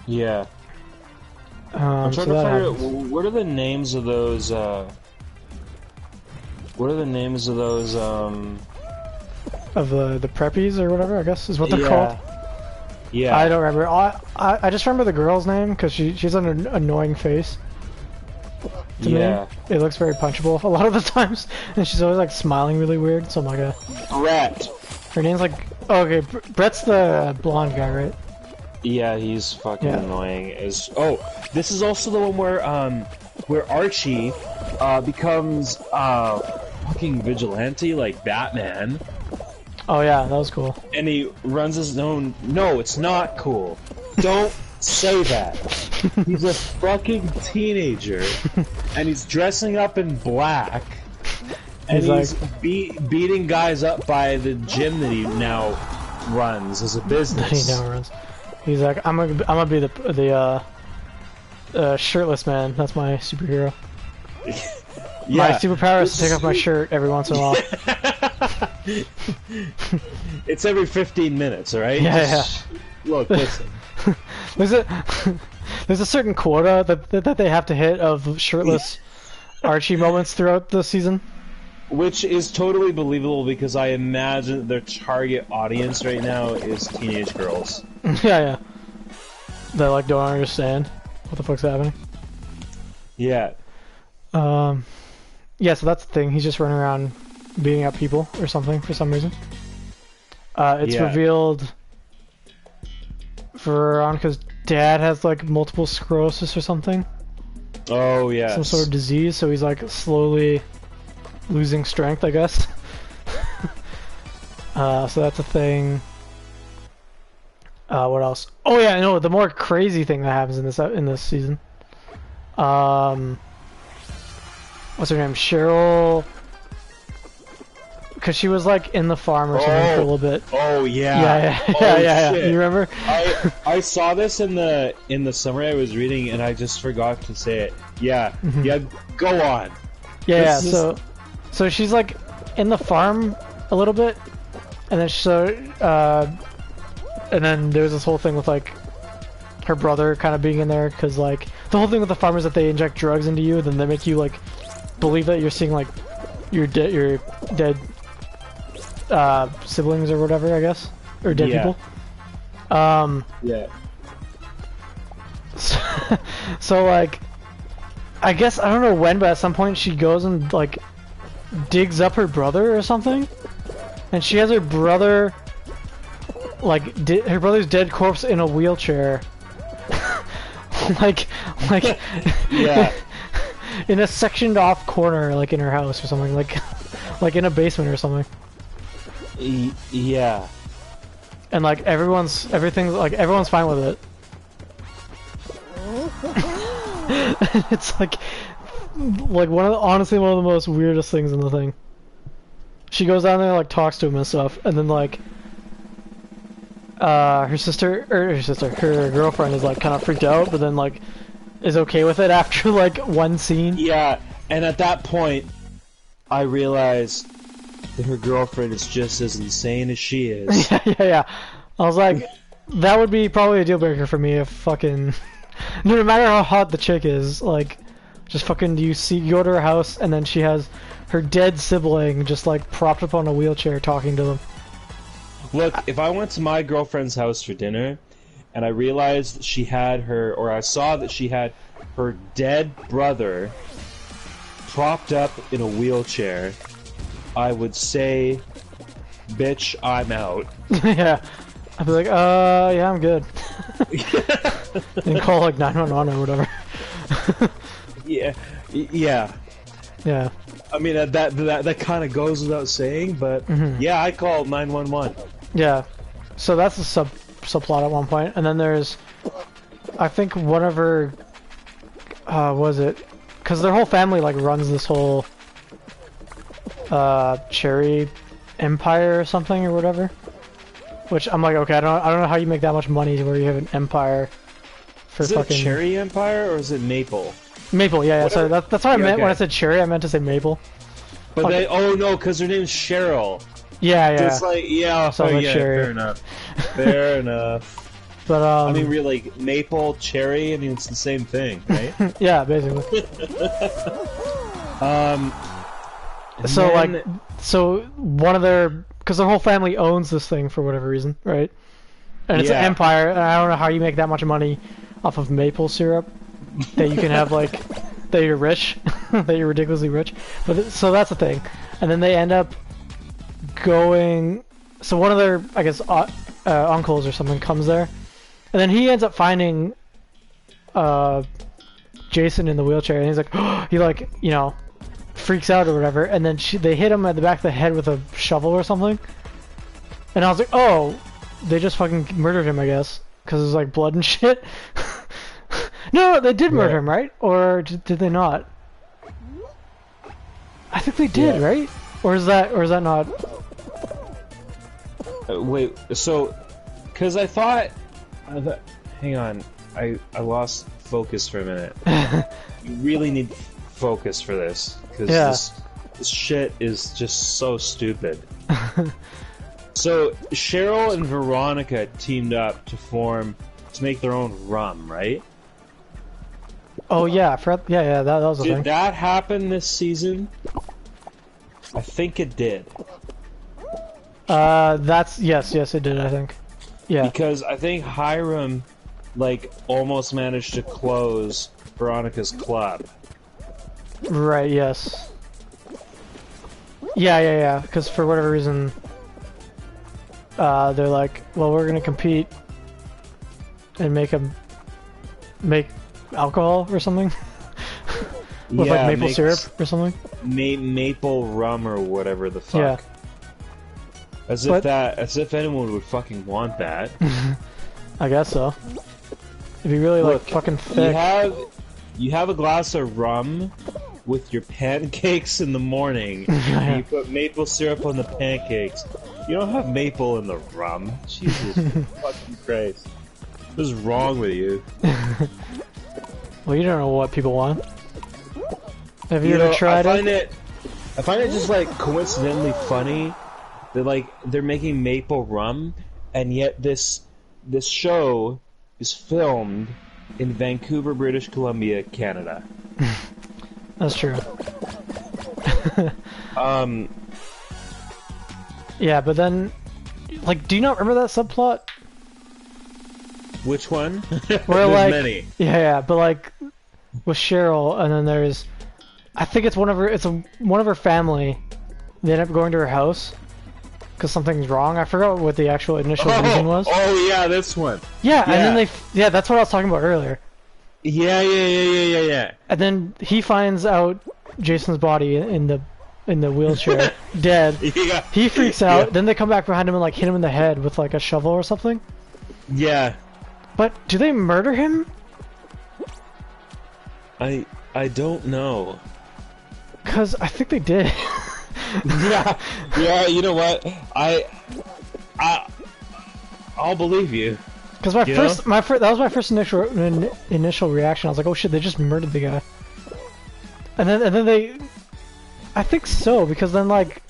Yeah. I'm trying to figure out, what are the names of those, of the preppies or whatever, I guess is what they're called. Yeah. I don't remember. I just remember the girl's name because she's an annoying face. To me, it looks very punchable a lot of the times, and she's always like smiling really weird. So I'm like Brett. Her name's like, oh, okay, Brett's the blonde guy, right? Yeah, he's fucking annoying. This is also the one where Archie becomes fucking vigilante like Batman. Oh yeah, that was cool. And he runs his own. No, it's not cool. Don't say that. He's a fucking teenager, and he's dressing up in black, and he's beating guys up by the gym that he now runs as a business. He now runs. He's like, I'm gonna be the shirtless man. That's my superhero. My superpower is to take off my shirt every once in a while. It's every 15 minutes, alright? Yeah. Look, listen. There's a certain quota that they have to hit of shirtless Archie moments throughout the season. Which is totally believable because I imagine their target audience right now is teenage girls. Yeah. They like don't understand what the fuck's happening. Yeah. Yeah, so that's the thing. He's just running around beating up people or something for some reason. It's revealed Veronica's dad has like multiple sclerosis or something. Oh yeah. Some sort of disease, so he's like slowly losing strength, I guess. So that's a thing. What else? Oh yeah, no, the more crazy thing that happens in this season. What's her name? Cheryl. Because she was like in the farm or something for a little bit. Oh yeah. Yeah. You remember? I saw this in the summary I was reading, and I just forgot to say it. Yeah. Yeah. Go on. Yeah. So she's like in the farm a little bit, and then there was this whole thing with like her brother kind of being in there, because like the whole thing with the farm is that they inject drugs into you, then they make you like believe that you're seeing like your dead siblings or whatever, I guess, or dead people. Yeah. So like, I guess I don't know when, but at some point she goes and like digs up her brother or something, and she has her brother like her brother's dead corpse in a wheelchair. like Yeah. in a sectioned off corner, like in her house or something, like in a basement or something. Yeah. And like everyone's fine with it. It's like honestly one of the most weirdest things in the thing. She goes down there and like talks to him and stuff, and then like her girlfriend is like kind of freaked out, but then like is okay with it after like one scene. Yeah, and at that point, I realized that her girlfriend is just as insane as she is. Yeah. I was like, that would be probably a deal breaker for me if fucking no matter how hot the chick is, like just fucking you go to her house and then she has her dead sibling just like propped up on a wheelchair talking to them. Look, if I went to my girlfriend's house for dinner and I realized that she had I saw that she had her dead brother propped up in a wheelchair, I would say, bitch, I'm out. Yeah. I'd be like, yeah, I'm good. And call like 911 or whatever. Yeah. I mean, that kind of goes without saying, but yeah, I called 911. Yeah. So that's the subplot at one point, and then there's, I think one of her, was it? Because their whole family like runs this whole cherry empire or something or whatever. Which I'm like, okay, I don't know how you make that much money where you have an empire for is fucking. Is it cherry empire or is it maple? Maple, yeah. So that's what I meant when I said cherry. I meant to say maple. But they, oh no, because her name's Cheryl. Yeah. It's like, yeah, fair enough. Fair enough. But I mean, really, like, maple, cherry. I mean, it's the same thing, right? Yeah, basically. So one of because their whole family owns this thing for whatever reason, right? And it's an empire, and I don't know how you make that much money off of maple syrup that you can have like that you're rich, that you're ridiculously rich. But so that's the thing, and then they end up going. So one of their, I guess, uncles or something comes there, and then he ends up finding Jason in the wheelchair, and he's like, he like, you know, freaks out or whatever, and then they hit him at the back of the head with a shovel or something, and I was like, oh, they just fucking murdered him, I guess, because there's like blood and shit. No, they did murder him, right? Or did they not? I think they did, right? Or is that not? Wait, so, because I thought, hang on, I lost focus for a minute. You really need focus for this, because this shit is just so stupid. So Cheryl and Veronica teamed up to make their own rum, right? Oh yeah, that was a thing. Did that happen this season? I think it did. Yes, it did, I think. Yeah. Because I think Hiram, like, almost managed to close Veronica's club. Right, yes. Yeah, because for whatever reason, they're like, well, we're gonna compete and make alcohol or something. With like maple syrup or something. Maple rum or whatever the fuck. Yeah. As if anyone would fucking want that. I guess so. It'd be really like Look, fucking thick. You have a glass of rum with your pancakes in the morning, and you put maple syrup on the pancakes. You don't have maple in the rum. Jesus fucking Christ. What is wrong with you? Well, you don't know what people want. Have you ever tried it? I find it just like coincidentally funny that like they're making maple rum, and yet this show is filmed in Vancouver, British Columbia, Canada. That's true. Yeah, but then, like, do you not remember that subplot? Which one? Where There's like, many. yeah, but like, with Cheryl, and then there's, I think it's one of her family. They end up going to her house because something's wrong. I forgot what the actual initial reason was. Oh yeah, this one. Yeah, and then yeah, that's what I was talking about earlier. Yeah. And then he finds out Jason's body in the wheelchair, dead. Yeah. He freaks out. Then they come back behind him and like hit him in the head with like a shovel or something. Yeah. But do they murder him? I don't know. Cause I think they did. yeah. You know what? I'll believe you. Cause that was my first initial reaction. I was like, oh shit, they just murdered the guy. And then they, I think so, because then like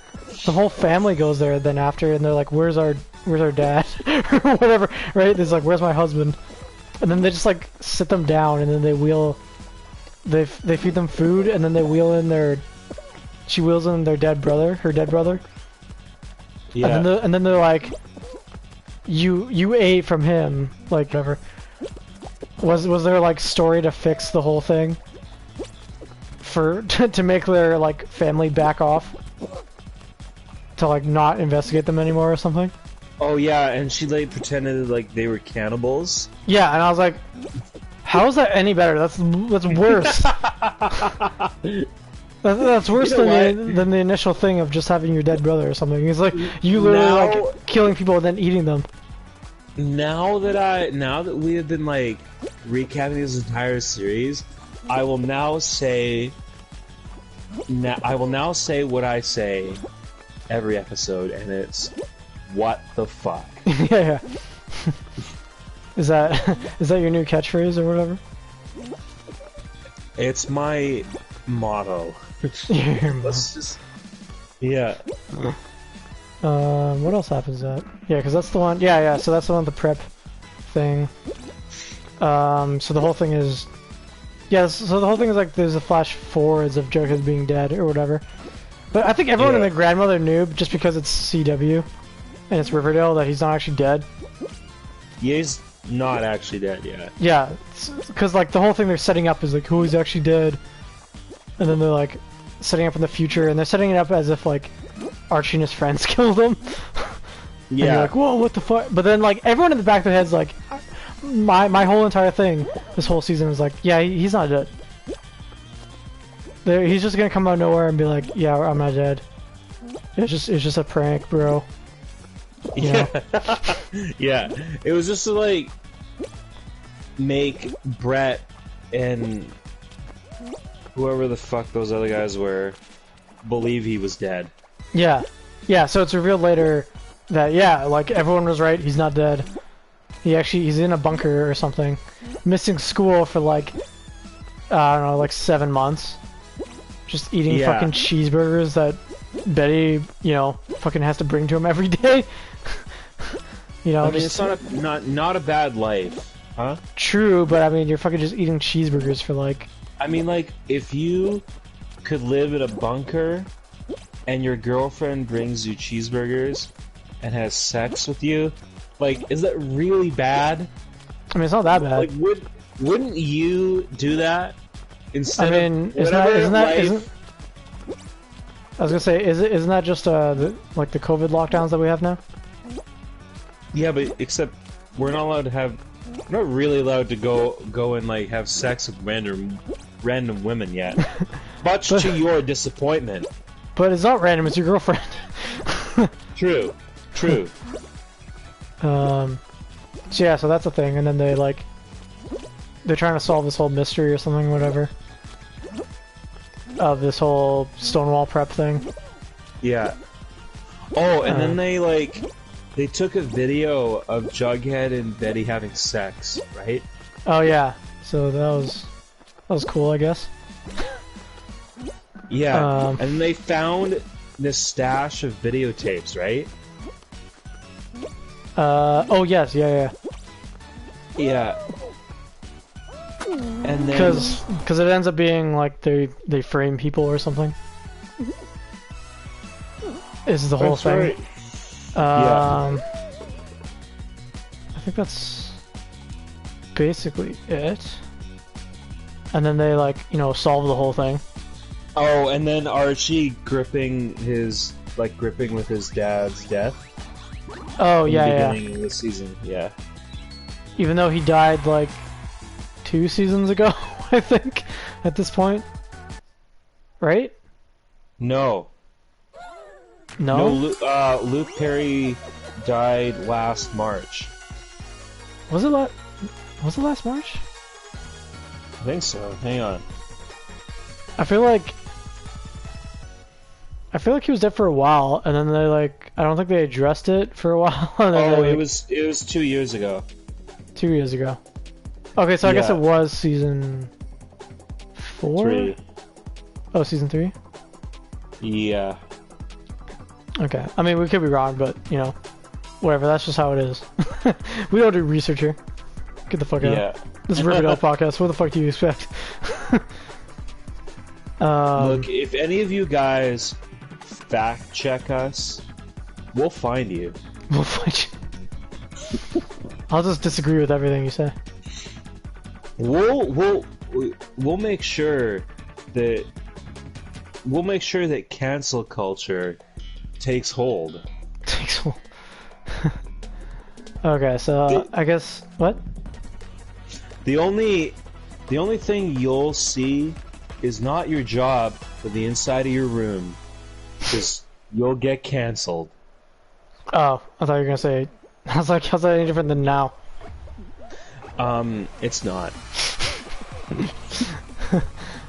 the whole family goes there then after, and they're like, where's our dad or whatever, right? There's like, where's my husband? And then they just like sit them down, and then they feed them food, and then they she wheels in her dead brother. Yeah. And then they're like, you ate from him, like whatever. Was there like story to fix the whole thing? To make their like family back off? To like not investigate them anymore or something? Oh yeah, and she like pretended like they were cannibals. Yeah, and I was like, how is that any better? That's worse. That's worse than the initial thing of just having your dead brother or something. It's like you literally like killing people and then eating them. Now that we have been like recapping this entire series, I will now say what I say every episode, and it's what the fuck. Yeah. Is that your new catchphrase or whatever? It's my motto. Let's just yeah. What else happens that? Yeah, because that's the one. Yeah. So that's the one with the prep thing. So the whole thing is. Yeah, so the whole thing is like there's a flash forwards of Jughead being dead or whatever. But I think everyone and their grandmother knew, just because it's CW and it's Riverdale, that he's not actually dead. Yeah, he's not actually dead yet. Yeah, because like the whole thing they're setting up is like, who is actually dead, and then they're like setting up in the future, and they're setting it up as if like Archie and his friends killed him. Yeah. And you're like, whoa, what the fuck? But then like everyone in the back of their head's like, my whole entire thing this whole season is like, yeah, he's not dead. He's just gonna come out of nowhere and be like, yeah, I'm not dead. It's just a prank, bro. You know? Yeah, it was just to like make Brett and whoever the fuck those other guys were believe he was dead. Yeah, so it's revealed later that like everyone was right, he's not dead. He's in a bunker or something, missing school for like I don't know, like 7 months, just eating fucking cheeseburgers that Betty, fucking has to bring to him every day. I mean, it's not a bad life, huh? True, but I mean, you're fucking just eating cheeseburgers for like. I mean, like, if you could live in a bunker and your girlfriend brings you cheeseburgers and has sex with you, like, is that really bad? I mean, it's not that bad. Like, wouldn't you do that instead? I mean, isn't I was gonna say, isn't that just like the COVID lockdowns that we have now? Yeah, but except we're not really allowed to go and like have sex with random women yet. Much to your disappointment. But it's not random, it's your girlfriend. True. So So yeah, so that's a thing, and then they're trying to solve this whole mystery or something, whatever, of this whole Stonewall prep thing. Yeah. Oh, and then they took a video of Jughead and Betty having sex, right? Oh yeah, so that was cool, I guess. Yeah, and they found this stash of videotapes, right? Oh yes, yeah. Yeah. And then because it ends up being like they frame people or something. Is the whole thing. Right. I think that's basically it. And then they solve the whole thing. Oh, and then Archie gripping with his dad's death. Oh yeah, in the yeah. beginning of the season, yeah. Even though he died like 2 seasons ago, I think, at this point. Right? No. No? No, Luke Perry died last March. Was it last March? I think so. Hang on. I feel like he was dead for a while, and then I don't think they addressed it for a while. And then it was 2 years ago. 2 years ago. Okay, so I guess it was season 4? 3. Oh, season 3? Yeah. Okay. I mean, we could be wrong, but, whatever. That's just how it is. We don't do research here. Get the fuck out. Yeah. This is Riverdale podcast. What the fuck do you expect? Look, if any of you guys fact check us, we'll find you. We'll find you. I'll just disagree with everything you say. We'll make sure that cancel culture takes hold. Takes hold. Okay, so I guess what? The only thing you'll see is not your job, but the inside of your room, because you'll get canceled. Oh, I thought you were gonna say. I was like, how's that any different than now? It's not.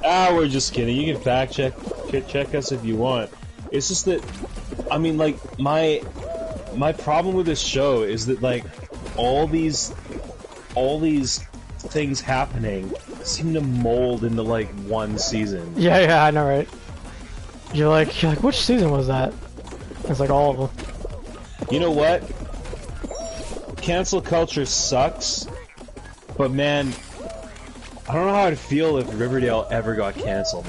We're just kidding. You can fact check us if you want. It's just that, I mean, like, my problem with this show is that, like, all these things happening seem to mold into, like, one season. Yeah, I know, right? You're like, which season was that? It's like all of them. You know what? Cancel culture sucks, but man, I don't know how I'd feel if Riverdale ever got canceled.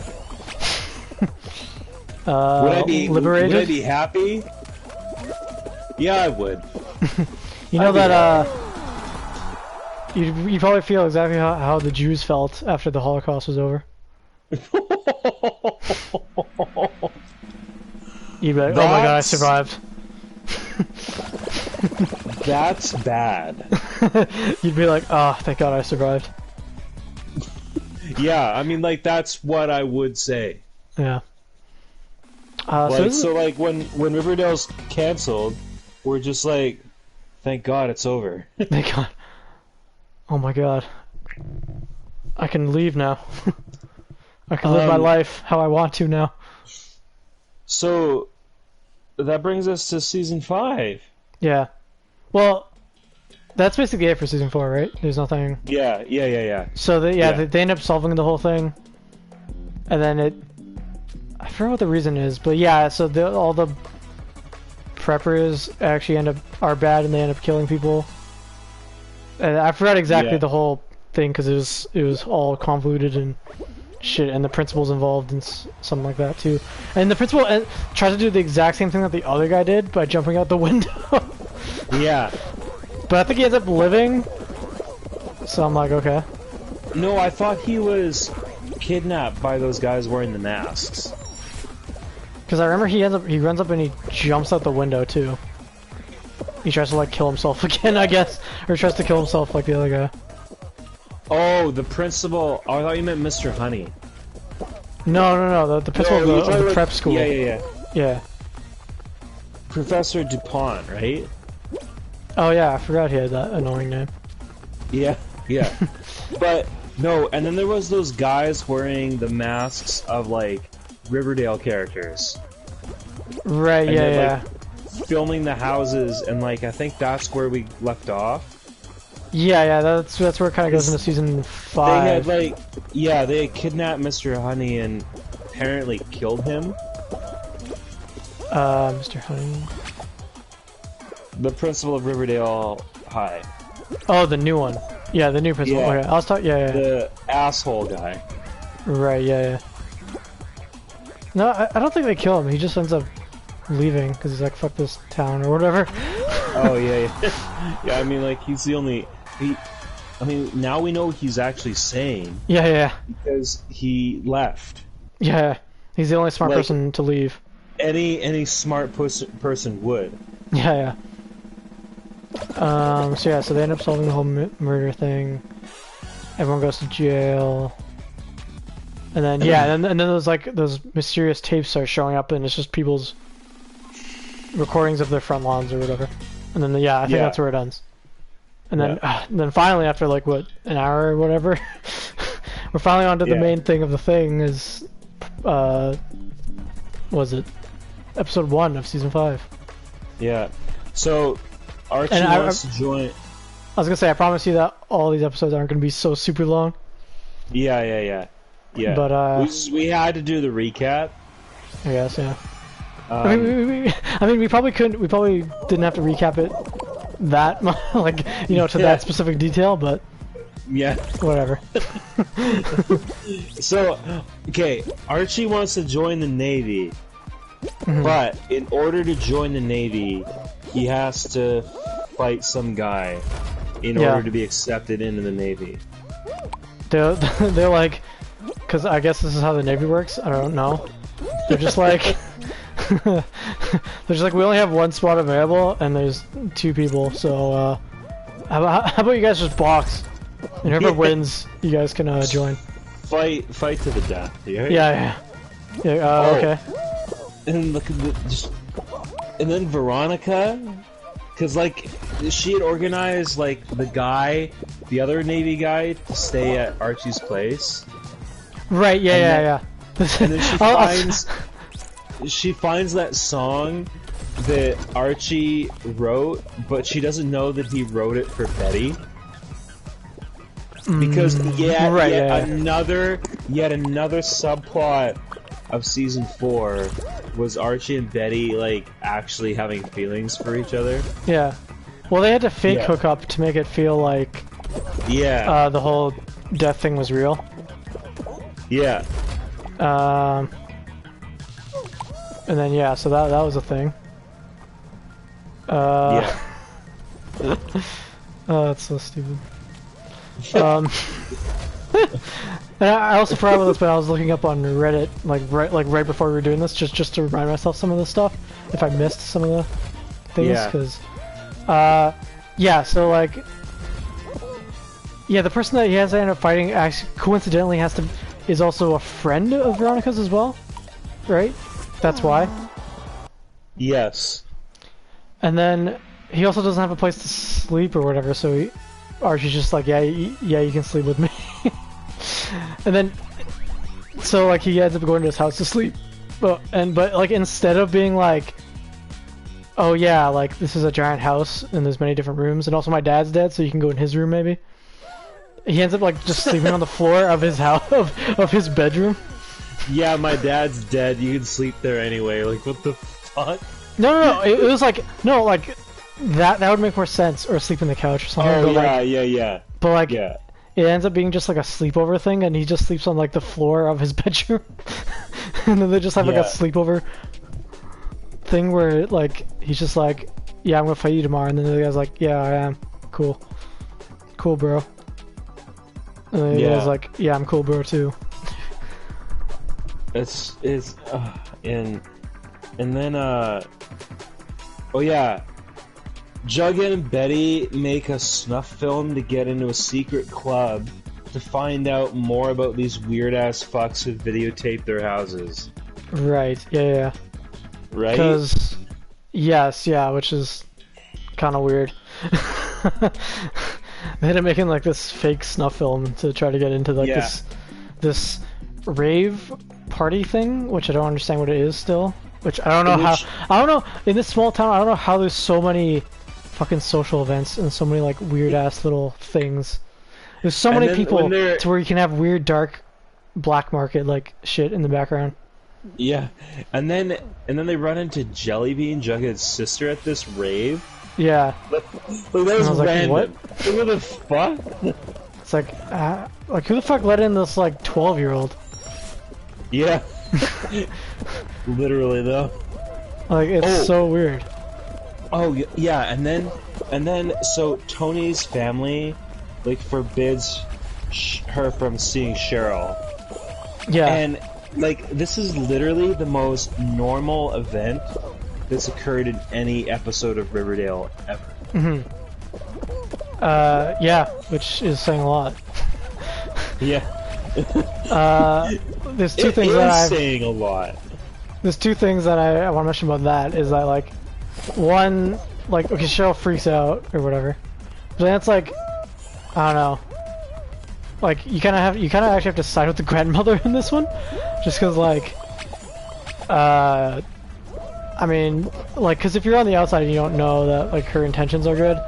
Would I be liberated? Would I be happy? Yeah, I would. You know you probably feel exactly how the Jews felt after the Holocaust was over. You'd be like, oh my god, I survived. That's bad. You'd be like, oh, thank god I survived. Yeah, I mean, like, that's what I would say. Yeah. So when Riverdale's canceled, we're just like, thank god it's over. Thank god. Oh my god. I can leave now. I can live my life how I want to now. So, that brings us to season 5. Yeah. Well, that's basically it for season 4, right? There's nothing... Yeah. So, they end up solving the whole thing. And then I forgot what the reason is, but yeah, so all the preppers actually are bad and they end up killing people. And I forgot exactly the whole thing because it was all convoluted and shit, and the principal's involved in something like that too. And the principal tries to do the exact same thing that the other guy did by jumping out the window. Yeah. But I think he ends up living. So I'm like, okay. No, I thought he was kidnapped by those guys wearing the masks. Because I remember he runs up and he jumps out the window too. He tries to like kill himself again, I guess, or tries to kill himself like the other guy. Oh, the principal. Oh, I thought you meant Mr. Honey. No. The principal of the prep school. Yeah. Yeah. Professor DuPont, right? Oh yeah, I forgot he had that annoying name. Yeah, yeah. But no, and then there was those guys wearing the masks of like Riverdale characters. Right, And yeah, they're, yeah. like, filming the houses, and like I think that's where we left off. Yeah, yeah, that's where it kind of goes into season 5. They had like, yeah, they had kidnapped Mr. Honey and apparently killed him. Mr. Honey. The principal of Riverdale High. Oh, the new one. Yeah, the new principal. Yeah. Okay, I was talking. Yeah, yeah. The asshole guy. Right. Yeah, yeah. No, I don't think they kill him. He just ends up leaving because he's like, "Fuck this town" or whatever. Oh yeah, yeah. Yeah, I mean, like he's the only. I mean, now we know what he's actually saying. Yeah, yeah. Because he left. Yeah, he's the only smart Like, person to leave. Any smart person would. Yeah, yeah. So yeah, so they end up solving the whole murder thing. Everyone goes to jail. And then yeah, and then those like those mysterious tapes start showing up, and it's just people's recordings of their front lawns or whatever. And then yeah, I think that's where it ends. And then then finally, after like what, an hour or whatever, we're finally on to the main thing of the thing. Is was it episode 1 of season 5? Yeah. So Archie wants to join. I was gonna say, I promise you that all these episodes aren't gonna be so super long. Yeah, yeah, yeah, yeah. But we had to do the recap. I guess, yeah. I mean, we probably couldn't. We probably didn't have to recap it that much, like, you know, to that specific detail. But yeah, whatever. So, okay, Archie wants to join the Navy, but in order to join the Navy, he has to fight some guy in order to be accepted into the Navy. They're like, because I guess this is how the Navy works. I don't know. They're just like, they're just like, we only have one spot available, and there's 2 people. So, how about you guys just box, and whoever wins, you guys can join. Fight to the death. Right? Yeah. Okay. And look at and then Veronica, because like she had organized like the other Navy guy, to stay at Archie's place. Right. Yeah. And then she finds that song that Archie wrote, but she doesn't know that he wrote it for Betty. Because yet another subplot of season 4 was Archie and Betty like actually having feelings for each other. Yeah. Well, they had to fake hook up to make it feel like the whole death thing was real. Yeah. And then so that was a thing. Yeah. Oh, that's so stupid. And I also forgot about this, but I was looking up on Reddit, right before we were doing this, just to remind myself some of the stuff, if I missed some of the things, because, so like, the person that he has to end up fighting actually coincidentally is also a friend of Veronica's as well, right? That's why. Yes. And then he also doesn't have a place to sleep or whatever, so Archie's just like, yeah, you can sleep with me. And then, so like he ends up going to his house to sleep, but like instead of being like, oh yeah, like this is a giant house and there's many different rooms, and also my dad's dead, so you can go in his room maybe. He ends up like just sleeping on the floor of his house, of his bedroom. Yeah, my dad's dead. You can sleep there anyway. Like, what the fuck? No. It was like like that would make more sense, or sleep in the couch or something. Oh but yeah. But like, it ends up being just like a sleepover thing, and he just sleeps on like the floor of his bedroom, and then they just have like a sleepover thing where like he's just like, yeah, I'm gonna fight you tomorrow, and then the guy's like, yeah, I am. Cool, bro. And then the guy's like, yeah, I'm cool, bro, too. And then Jughead and Betty make a snuff film to get into a secret club to find out more about these weird-ass fucks who videotape their houses. Right, yeah. Right? Because, yes, which is kind of weird. They ended up making like this fake snuff film to try to get into like this rave party thing, which I don't understand what it is still. Which I don't know I don't know, in this small town, I don't know how there's so many fucking social events and so many like weird ass little things. There's so many people to where you can have weird dark black market like shit in the background. Yeah, and then they run into Jellybean, Jughead's sister, at this rave. Yeah. Like that was random. Like, what the fuck? It's like who the fuck let in this like 12-year-old? Yeah. Literally though. Like it's so weird. Oh yeah, and then so Tony's family like forbids her from seeing Cheryl. Yeah. And like this is literally the most normal event that's occurred in any episode of Riverdale ever. Mm-hmm. Yeah, which is saying a lot. Yeah. There's two things that I'm saying a lot. There's two things that I want to mention about that. Is that like, one, like, okay, Cheryl freaks out or whatever, but then it's like, I don't know. Like you kind of actually have to side with the grandmother in this one, just because like, I mean, like, because if you're on the outside and you don't know that like her intentions are good,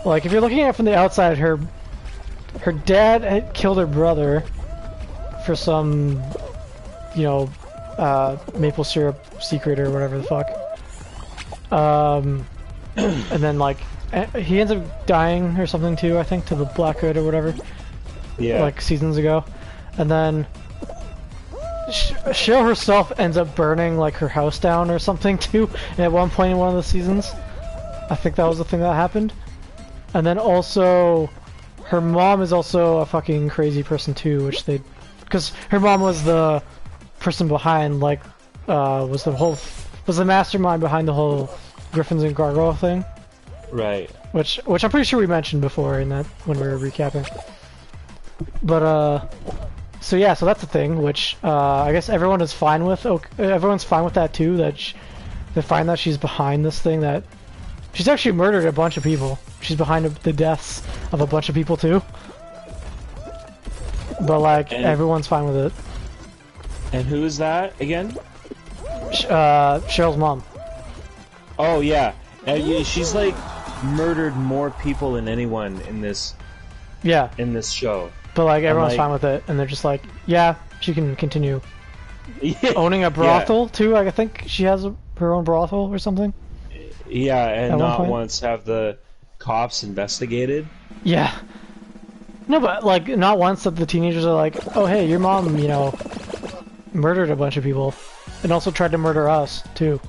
like if you're looking at it from the outside, her dad had killed her brother for some, you know, maple syrup secret or whatever the fuck. And then like he ends up dying or something too, I think, to the Black Hood or whatever. Yeah. Like seasons ago, and then Cheryl herself ends up burning like her house down or something too. And at one point in one of the seasons, I think that was the thing that happened. And then also, her mom is also a fucking crazy person too, which because her mom was the person behind like was the mastermind behind the whole Griffins and Gargoyle thing. Right. Which I'm pretty sure we mentioned before in that when we were recapping. But so yeah, so that's the thing, which I guess everyone is fine with. Everyone's fine with that too. That they find that she's behind this thing. That she's actually murdered a bunch of people. She's behind the deaths of a bunch of people too. But like everyone's fine with it. And who is that again? Cheryl's mom. Oh yeah, she's like murdered more people than anyone in this. Yeah. In this show. But like everyone's fine with it, and they're just like, yeah, she can continue owning a brothel too. I think she has her own brothel or something. Yeah, and not once have the cops investigated. Yeah. No, but like not once that the teenagers are like, oh hey, your mom, you know, murdered a bunch of people, and also tried to murder us too.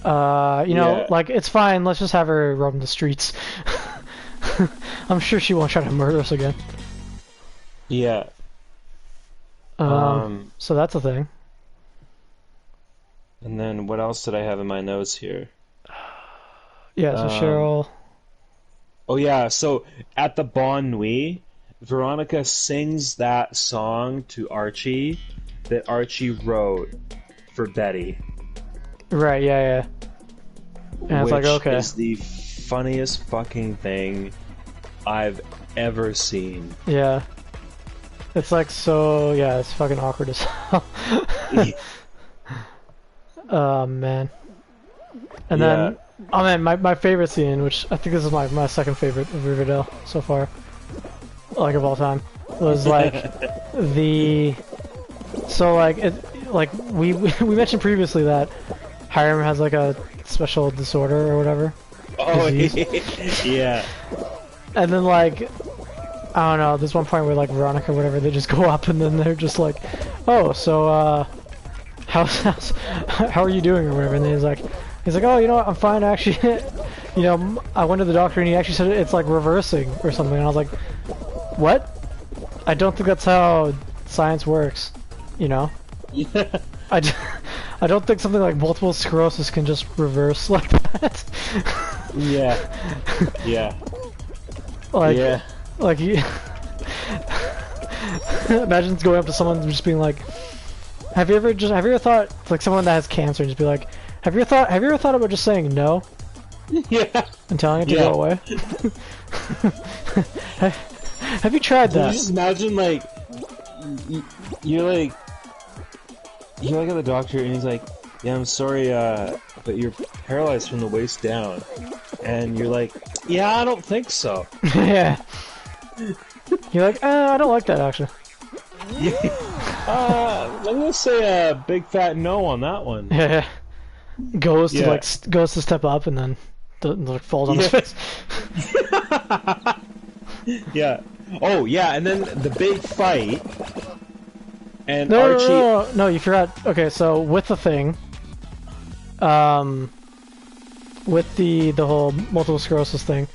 You know, like it's fine. Let's just have her roam the streets. I'm sure she won't try to murder us again. Yeah. So that's a thing. And then what else did I have in my notes here? Yeah, so Cheryl. Oh yeah, so at the Bon Nuit, Veronica sings that song to Archie that Archie wrote for Betty. Right, yeah. And it's like, okay. Which is the funniest fucking thing I've ever seen. Yeah. It's like so, yeah, it's fucking awkward as hell. Oh, man. And then, oh man, my favorite scene, which I think this is my second favorite of Riverdale so far, like of all time, was like so like, we mentioned previously that Hiram has like a special disorder or whatever. Oh, yeah. And then like, I don't know, there's one point where like Veronica or whatever, they just go up and then they're just like, oh, so how are you doing or whatever, and then he's like, oh, you know what, I'm fine actually. You know, I went to the doctor and he actually said it's like reversing or something, and I was like, what? I don't think that's how science works, you know? Yeah. I don't think something like multiple sclerosis can just reverse like that. Yeah. Like, imagine going up to someone and just being like, have you ever thought, like someone that has cancer, and just be like, have you ever thought about just saying no? Yeah. and telling it to go away. Have you tried Can you that? just imagine, like, you're like at the doctor and he's like, yeah, I'm sorry, but you're paralyzed from the waist down. And you're like, yeah, I don't think so. Yeah. You're like, I don't like that actually. I'm gonna say a big fat no on that one. Yeah. Goes to Yeah. goes to step up and then like falls on his face. Yeah. Oh yeah, and then the big fight. And No, Archie. no, you forgot. Okay, so with the thing, with the whole multiple sclerosis thing,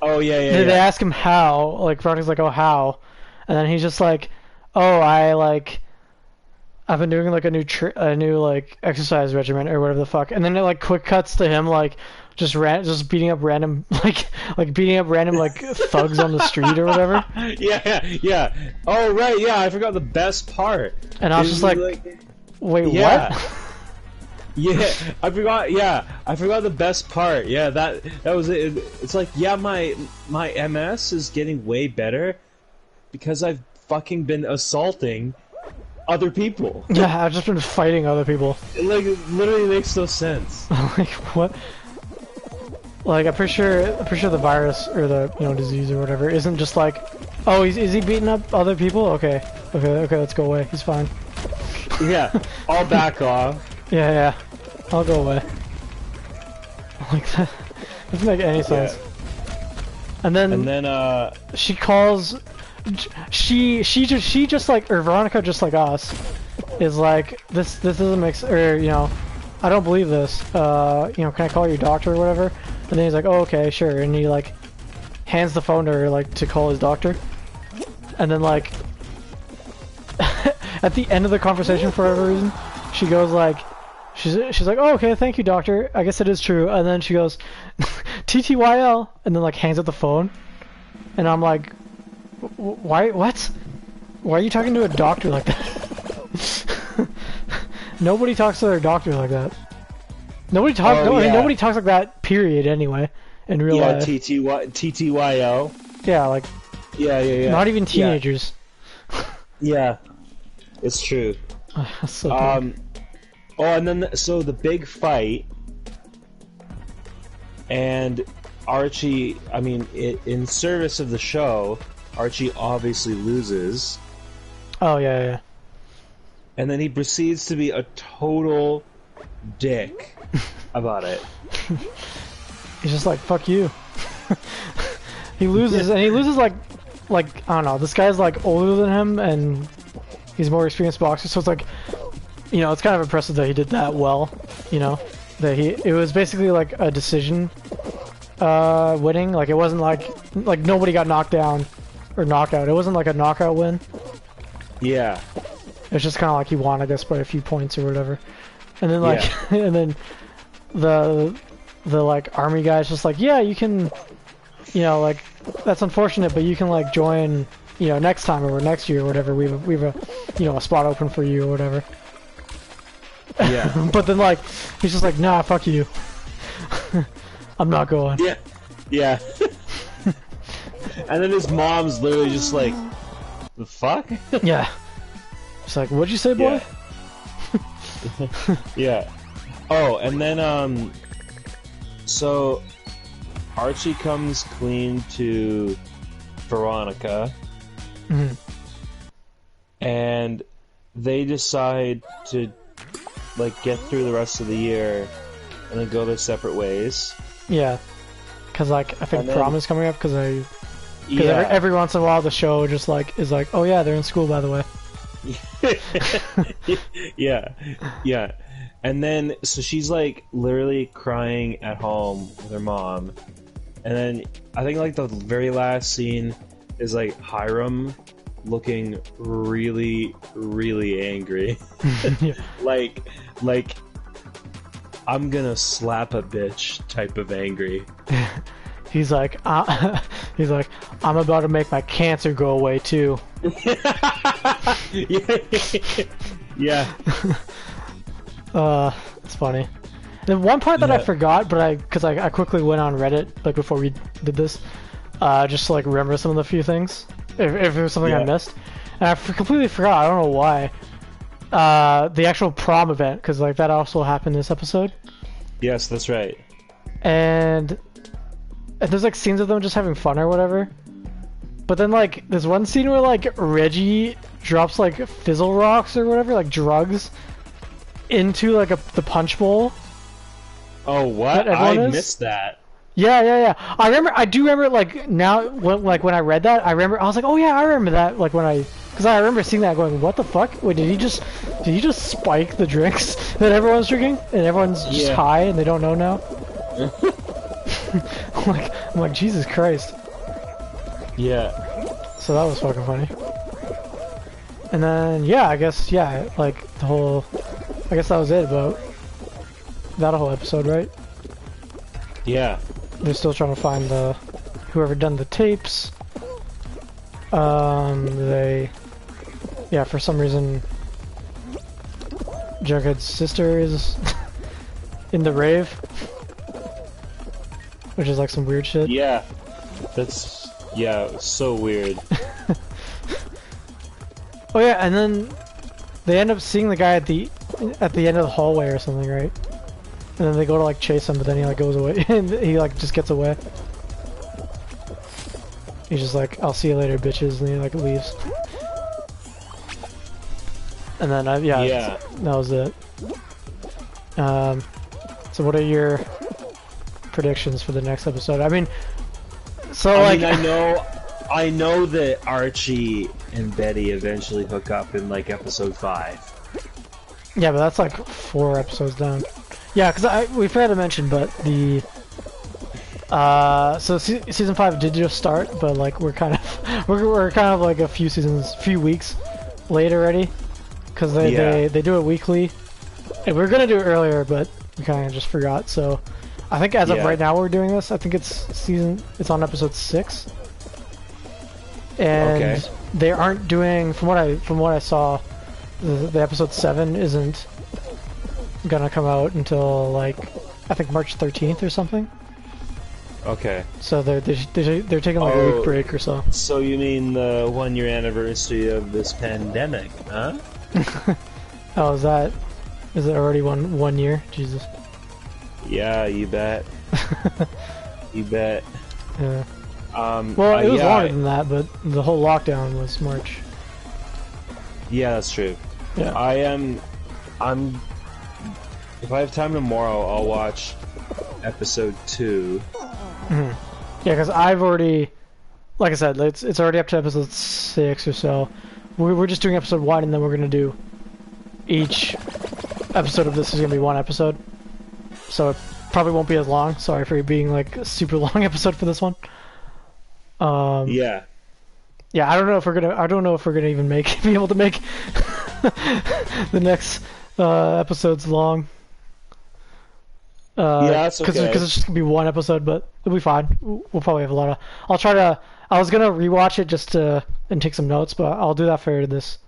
Oh yeah, yeah. they Yeah. ask him how. Like Veronica's like, oh, how? And then he's just like, oh, I've been doing like a new like exercise regimen or whatever the fuck. And then it like quick cuts to him like just beating up random like thugs on the street or whatever. Yeah. Oh right, yeah. I forgot the best part. And I was just like, wait, yeah. what? Yeah, I forgot. Yeah, I forgot the best part. Yeah, that was it. It's like, yeah, my MS is getting way better because I've fucking been assaulting other people. Yeah, I've just been fighting other people. It, like, it literally makes no sense. Like what? Like I'm pretty sure the virus or the disease or whatever isn't just like, oh, is he beating up other people? Okay, let's go away. He's fine. Yeah, I'll back off. Yeah, I'll go away. Like that doesn't make any sense. Yeah. And then she calls. She just like, or Veronica just like us is like, this doesn't make sense, or I don't believe this. Can I call your doctor or whatever? And then he's like, oh, okay, sure. And he like hands the phone to her like to call his doctor. And then like at the end of the conversation, for whatever reason, she goes like, she's like, oh, okay, thank you, doctor. I guess it is true. And then she goes, TTYL, and then like hangs up the phone. And I'm like, why? What? Why are you talking to a doctor like that? Nobody talks to their doctor like that. Nobody talks. Oh, I mean, yeah. nobody talks like that. Period. Anyway, in real life. TTYO. Yeah, like. Yeah. Not even teenagers. Yeah, it's true. That's so dumb. Oh, and then so the big fight, and Archie. I mean, in service of the show, Archie obviously loses. Oh yeah. And then he proceeds to be a total dick about it. He's just like, fuck you. He loses, and he loses like I don't know. This guy's like older than him, and he's more experienced boxer. So it's like, it's kind of impressive that he did that well. That it was basically like a decision winning. Like it wasn't like nobody got knocked down or knockout. It wasn't like a knockout win. Yeah. It's just kind of like he won, I guess, by a few points or whatever. And then like, and then the like army guy's just like, yeah, you can, like that's unfortunate, but you can like join, next time or next year or whatever. We've a spot open for you or whatever. Yeah. But then like he's just like, nah, fuck you. I'm not going. Yeah. Yeah. And then his mom's literally just like, the fuck? Yeah. It's like, what'd you say, boy? Yeah. Yeah. Oh, and then so Archie comes clean to Veronica. Mhm. And they decide to like get through the rest of the year and then go their separate ways. Yeah. Cause like I think And then- prom is coming up because Yeah. every once in a while the show just like is like, oh yeah, they're in school, by the way. Yeah. And then, so she's like literally crying at home with her mom. And then I think like the very last scene is like Hiram looking really, really angry. Yeah. like I'm gonna slap a bitch type of angry. He's like, I'm about to make my cancer go away too. Yeah. It's funny. The one part that I Yeah. forgot, but because I quickly went on Reddit like before we did this, just to like remember some of the few things, if it was something I Yeah. missed, and completely forgot. I don't know why. The actual prom event, because like that also happened this episode, Yes, that's right. and there's like scenes of them just having fun or whatever. But then like there's one scene where like Reggie drops like fizzle rocks or whatever, like drugs, into like the punch bowl. Oh, what? That everyone I is? missed that. Yeah. I do remember like now when I read that, I was like, oh yeah, I remember that like because I remember seeing that going, what the fuck? Wait, did he just spike the drinks that everyone's drinking and everyone's just Yeah. high and they don't know now? I'm like Jesus Christ. Yeah. So that was fucking funny. And then yeah, I guess like I guess that was it about that whole episode, right? Yeah. They're still trying to find whoever done the tapes. For some reason, Jughead's sister is in the rave, which is like some weird shit. Yeah. That's so weird. Oh yeah, and then they end up seeing the guy at the end of the hallway or something, right? And then they go to like chase him, but then he like goes away and he like just gets away. He's just like, "I'll see you later, bitches," and he like leaves. And then that was it. So what are your predictions for the next episode? I mean, I know that Archie and Betty eventually hook up in like episode 5. yeah, but that's like 4 episodes down. Yeah, because we forgot to mention, but the season 5 did just start, but like we're kind of like a few weeks late already, because they do it weekly, and we were gonna do it earlier, but we kind of just forgot. So I think as of right now we're doing this. I think it's on episode 6, and they aren't doing from what I saw. The episode 7 isn't gonna come out until like I think March 13th or something. Okay. So they're taking like a week break or so. So you mean the 1-year anniversary of this pandemic, huh? Oh, is it already one year? Jesus. Yeah, you bet. You bet. Yeah. Well, it was yeah, longer than that, but the whole lockdown was March. Yeah, that's true. Yeah. If I have time tomorrow, I'll watch episode 2. Yeah, because I've already, like I said, it's already up to episode 6 or so. We're just doing episode 1, and then we're gonna do each episode of this is gonna be 1 episode. So it probably won't be as long. Sorry for it being like a super long episode for this one. Yeah. Yeah, I don't know if we're gonna even be able to make the next episodes long. Yeah, that's okay. Because it's just gonna be 1 episode, but it'll be fine. We'll probably have a lot of. I was gonna rewatch it and take some notes, but I'll do that for this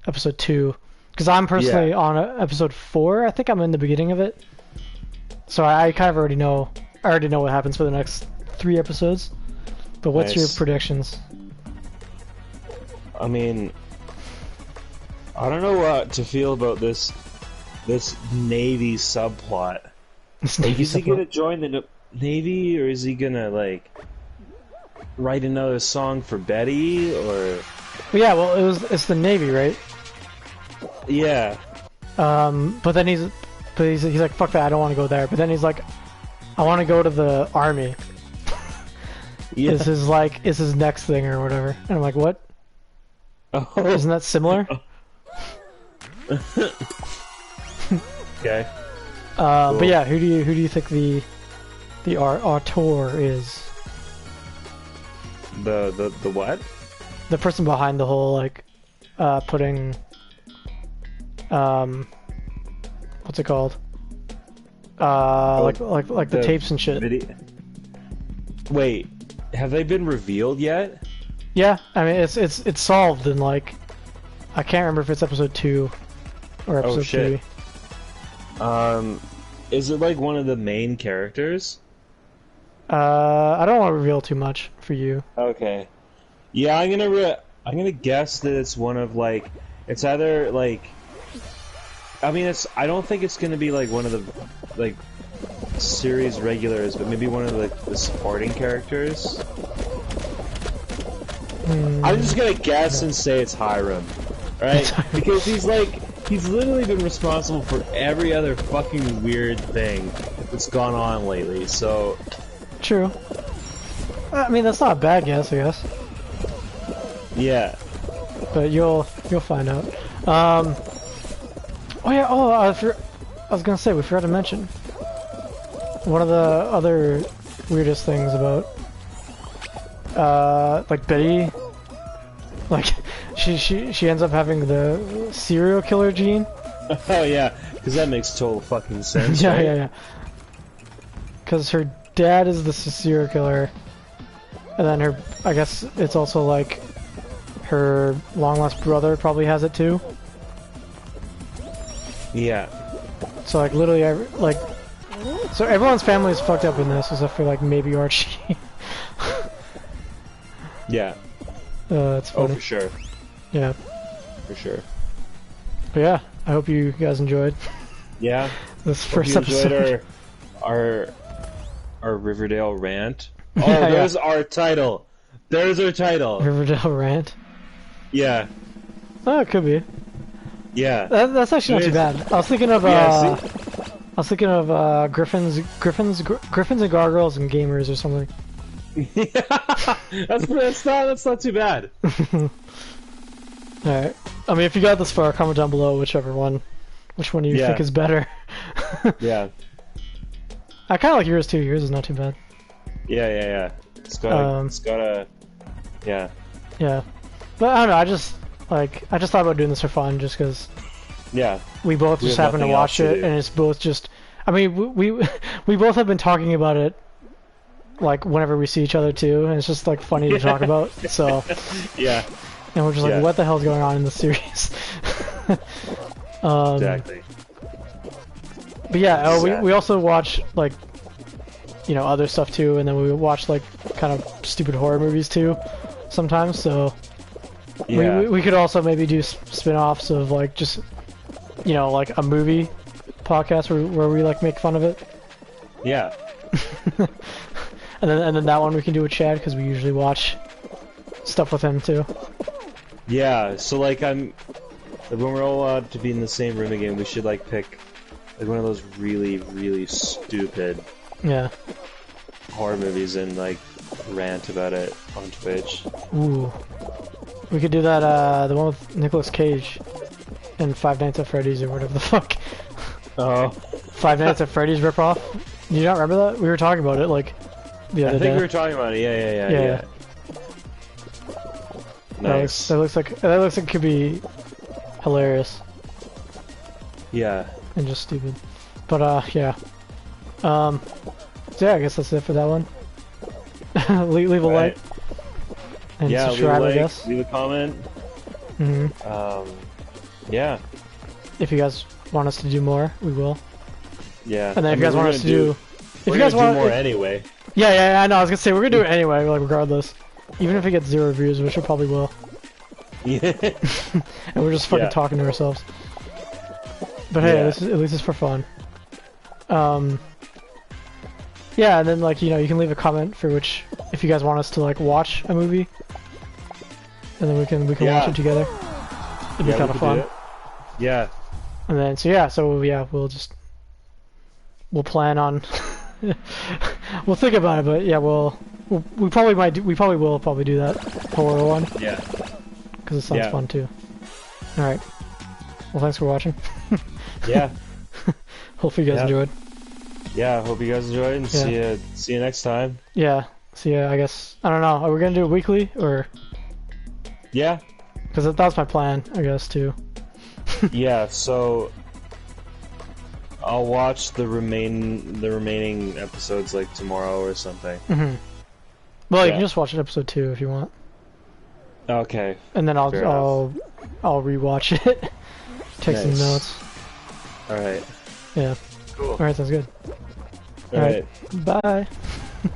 episode 2, because I'm personally on episode 4. I think I'm in the beginning of it, so I kind of already know. I already know what happens for the next 3 episodes. But what's your predictions? I mean, I don't know what to feel about this Navy subplot. Like, is he gonna join the Navy, or is he gonna like write another song for Betty, or? Well, it's the Navy, right? Yeah. But then he's like, fuck that, I don't want to go there. But then he's like, I want to go to the Army. Yeah. This is his next thing or whatever. And I'm like, what? Oh. Isn't that similar? Okay. Cool. But yeah, who do you think the auteur is? The what? The person behind the whole like putting what's it called? Like the tapes and shit. Wait, have they been revealed yet? Yeah, I mean it's solved in like I can't remember if it's episode 2 or episode 3. Is it like one of the main characters? I don't want to reveal too much for you. Okay. Yeah, I'm gonna guess that it's one of like it's either like I mean I don't think it's gonna be like one of the like series regulars, but maybe one of the supporting characters. I'm just gonna guess and say it's Hiram, right? Because he's literally been responsible for every other fucking weird thing that's gone on lately. So true. I mean, that's not a bad guess, I guess. yeah. But you'll find out. Oh yeah. Oh, I was gonna say we forgot to mention one of the other weirdest things about like Betty, like she ends up having the serial killer gene. Oh yeah, because that makes total fucking sense. Yeah, right? yeah. Because her dad is the serial killer, and then I guess it's also like her long lost brother probably has it too. Yeah. So like literally, so everyone's family is fucked up in this, except for like maybe Archie. Yeah. It's funny. Oh, for sure. Yeah. For sure. But yeah, I hope you guys enjoyed. Yeah. This Hope first you episode. enjoyed our Riverdale rant. Oh, Yeah, there's our title. There's our title. Riverdale rant. Yeah. Oh, it could be. Yeah. That's actually not too bad. I was thinking of Yeah, Griffins and Gargoyles and Gamers or something. that's not too bad. Alright. I mean, if you got this far, comment down below which one you think is better. Yeah. I kind of like yours too. Yours is not too bad. Yeah. It's gotta, yeah. Yeah. But I don't know, I just thought about doing this for fun just because Yeah. we both just have happen to nothing watch else to it, do. and it's both just, I mean, we both have been talking about it like whenever we see each other too, and it's just like funny to talk about, so. Yeah. And we're just like, Yeah. what the hell's going on in this series? Exactly. But yeah, Exactly. we also watch like, other stuff too, and then we watch like kind of stupid horror movies too, sometimes. So Yeah. we could also maybe do spin-offs of like just, like a movie podcast where we like make fun of it. Yeah. And then that one we can do with Chad because we usually watch stuff with him too. Yeah. So like when we're all allowed to be in the same room again, we should like pick like one of those really, really stupid Yeah. horror movies and like rant about it on Twitch. Ooh. We could do that, the one with Nicolas Cage and Five Nights at Freddy's or whatever the fuck. Oh. Five Nights at Freddy's ripoff. Do you not remember that? We were talking about it like the other I think day. we were talking about it. Yeah. Nice. That looks like it could be hilarious Yeah. and just stupid. But yeah. So yeah, I guess that's it for that one. leave a like and Yeah, subscribe, leave a I like, guess. leave a comment. Yeah. If you guys want us to do more, we will. Yeah. And then if you guys want us to do, if we're you guys gonna want do more anyway. Yeah, I know. I was gonna say we're gonna do it anyway, like regardless. Even if it gets 0 views, which it probably will. Yeah. And we're just fucking Yeah. talking to ourselves. But hey, Yeah. at least it's for fun. Yeah, and then like you can leave a comment for if you guys want us to like watch a movie, and then we can watch Yeah. it together. It'd be Yeah, kind we of could do fun. it. Yeah. And then we'll plan on we'll think about it, but yeah, we probably will do that horror one Yeah. because it sounds Yeah. fun too. All right. Well, thanks for watching. Yeah. Hopefully you guys Yeah. enjoyed. Yeah. Hope you guys enjoyed and see you next time. Yeah. See ya. I guess I don't know. Are we gonna do it weekly or? Yeah. Because that was my plan, I guess too. Yeah. So I'll watch the remaining episodes like tomorrow or something. Well, you Yeah. can just watch episode 2 if you want, Okay. and then Fair I'll rewatch it, take some Nice. notes. All right. Yeah. Cool. Alright, sounds good. All right. Bye.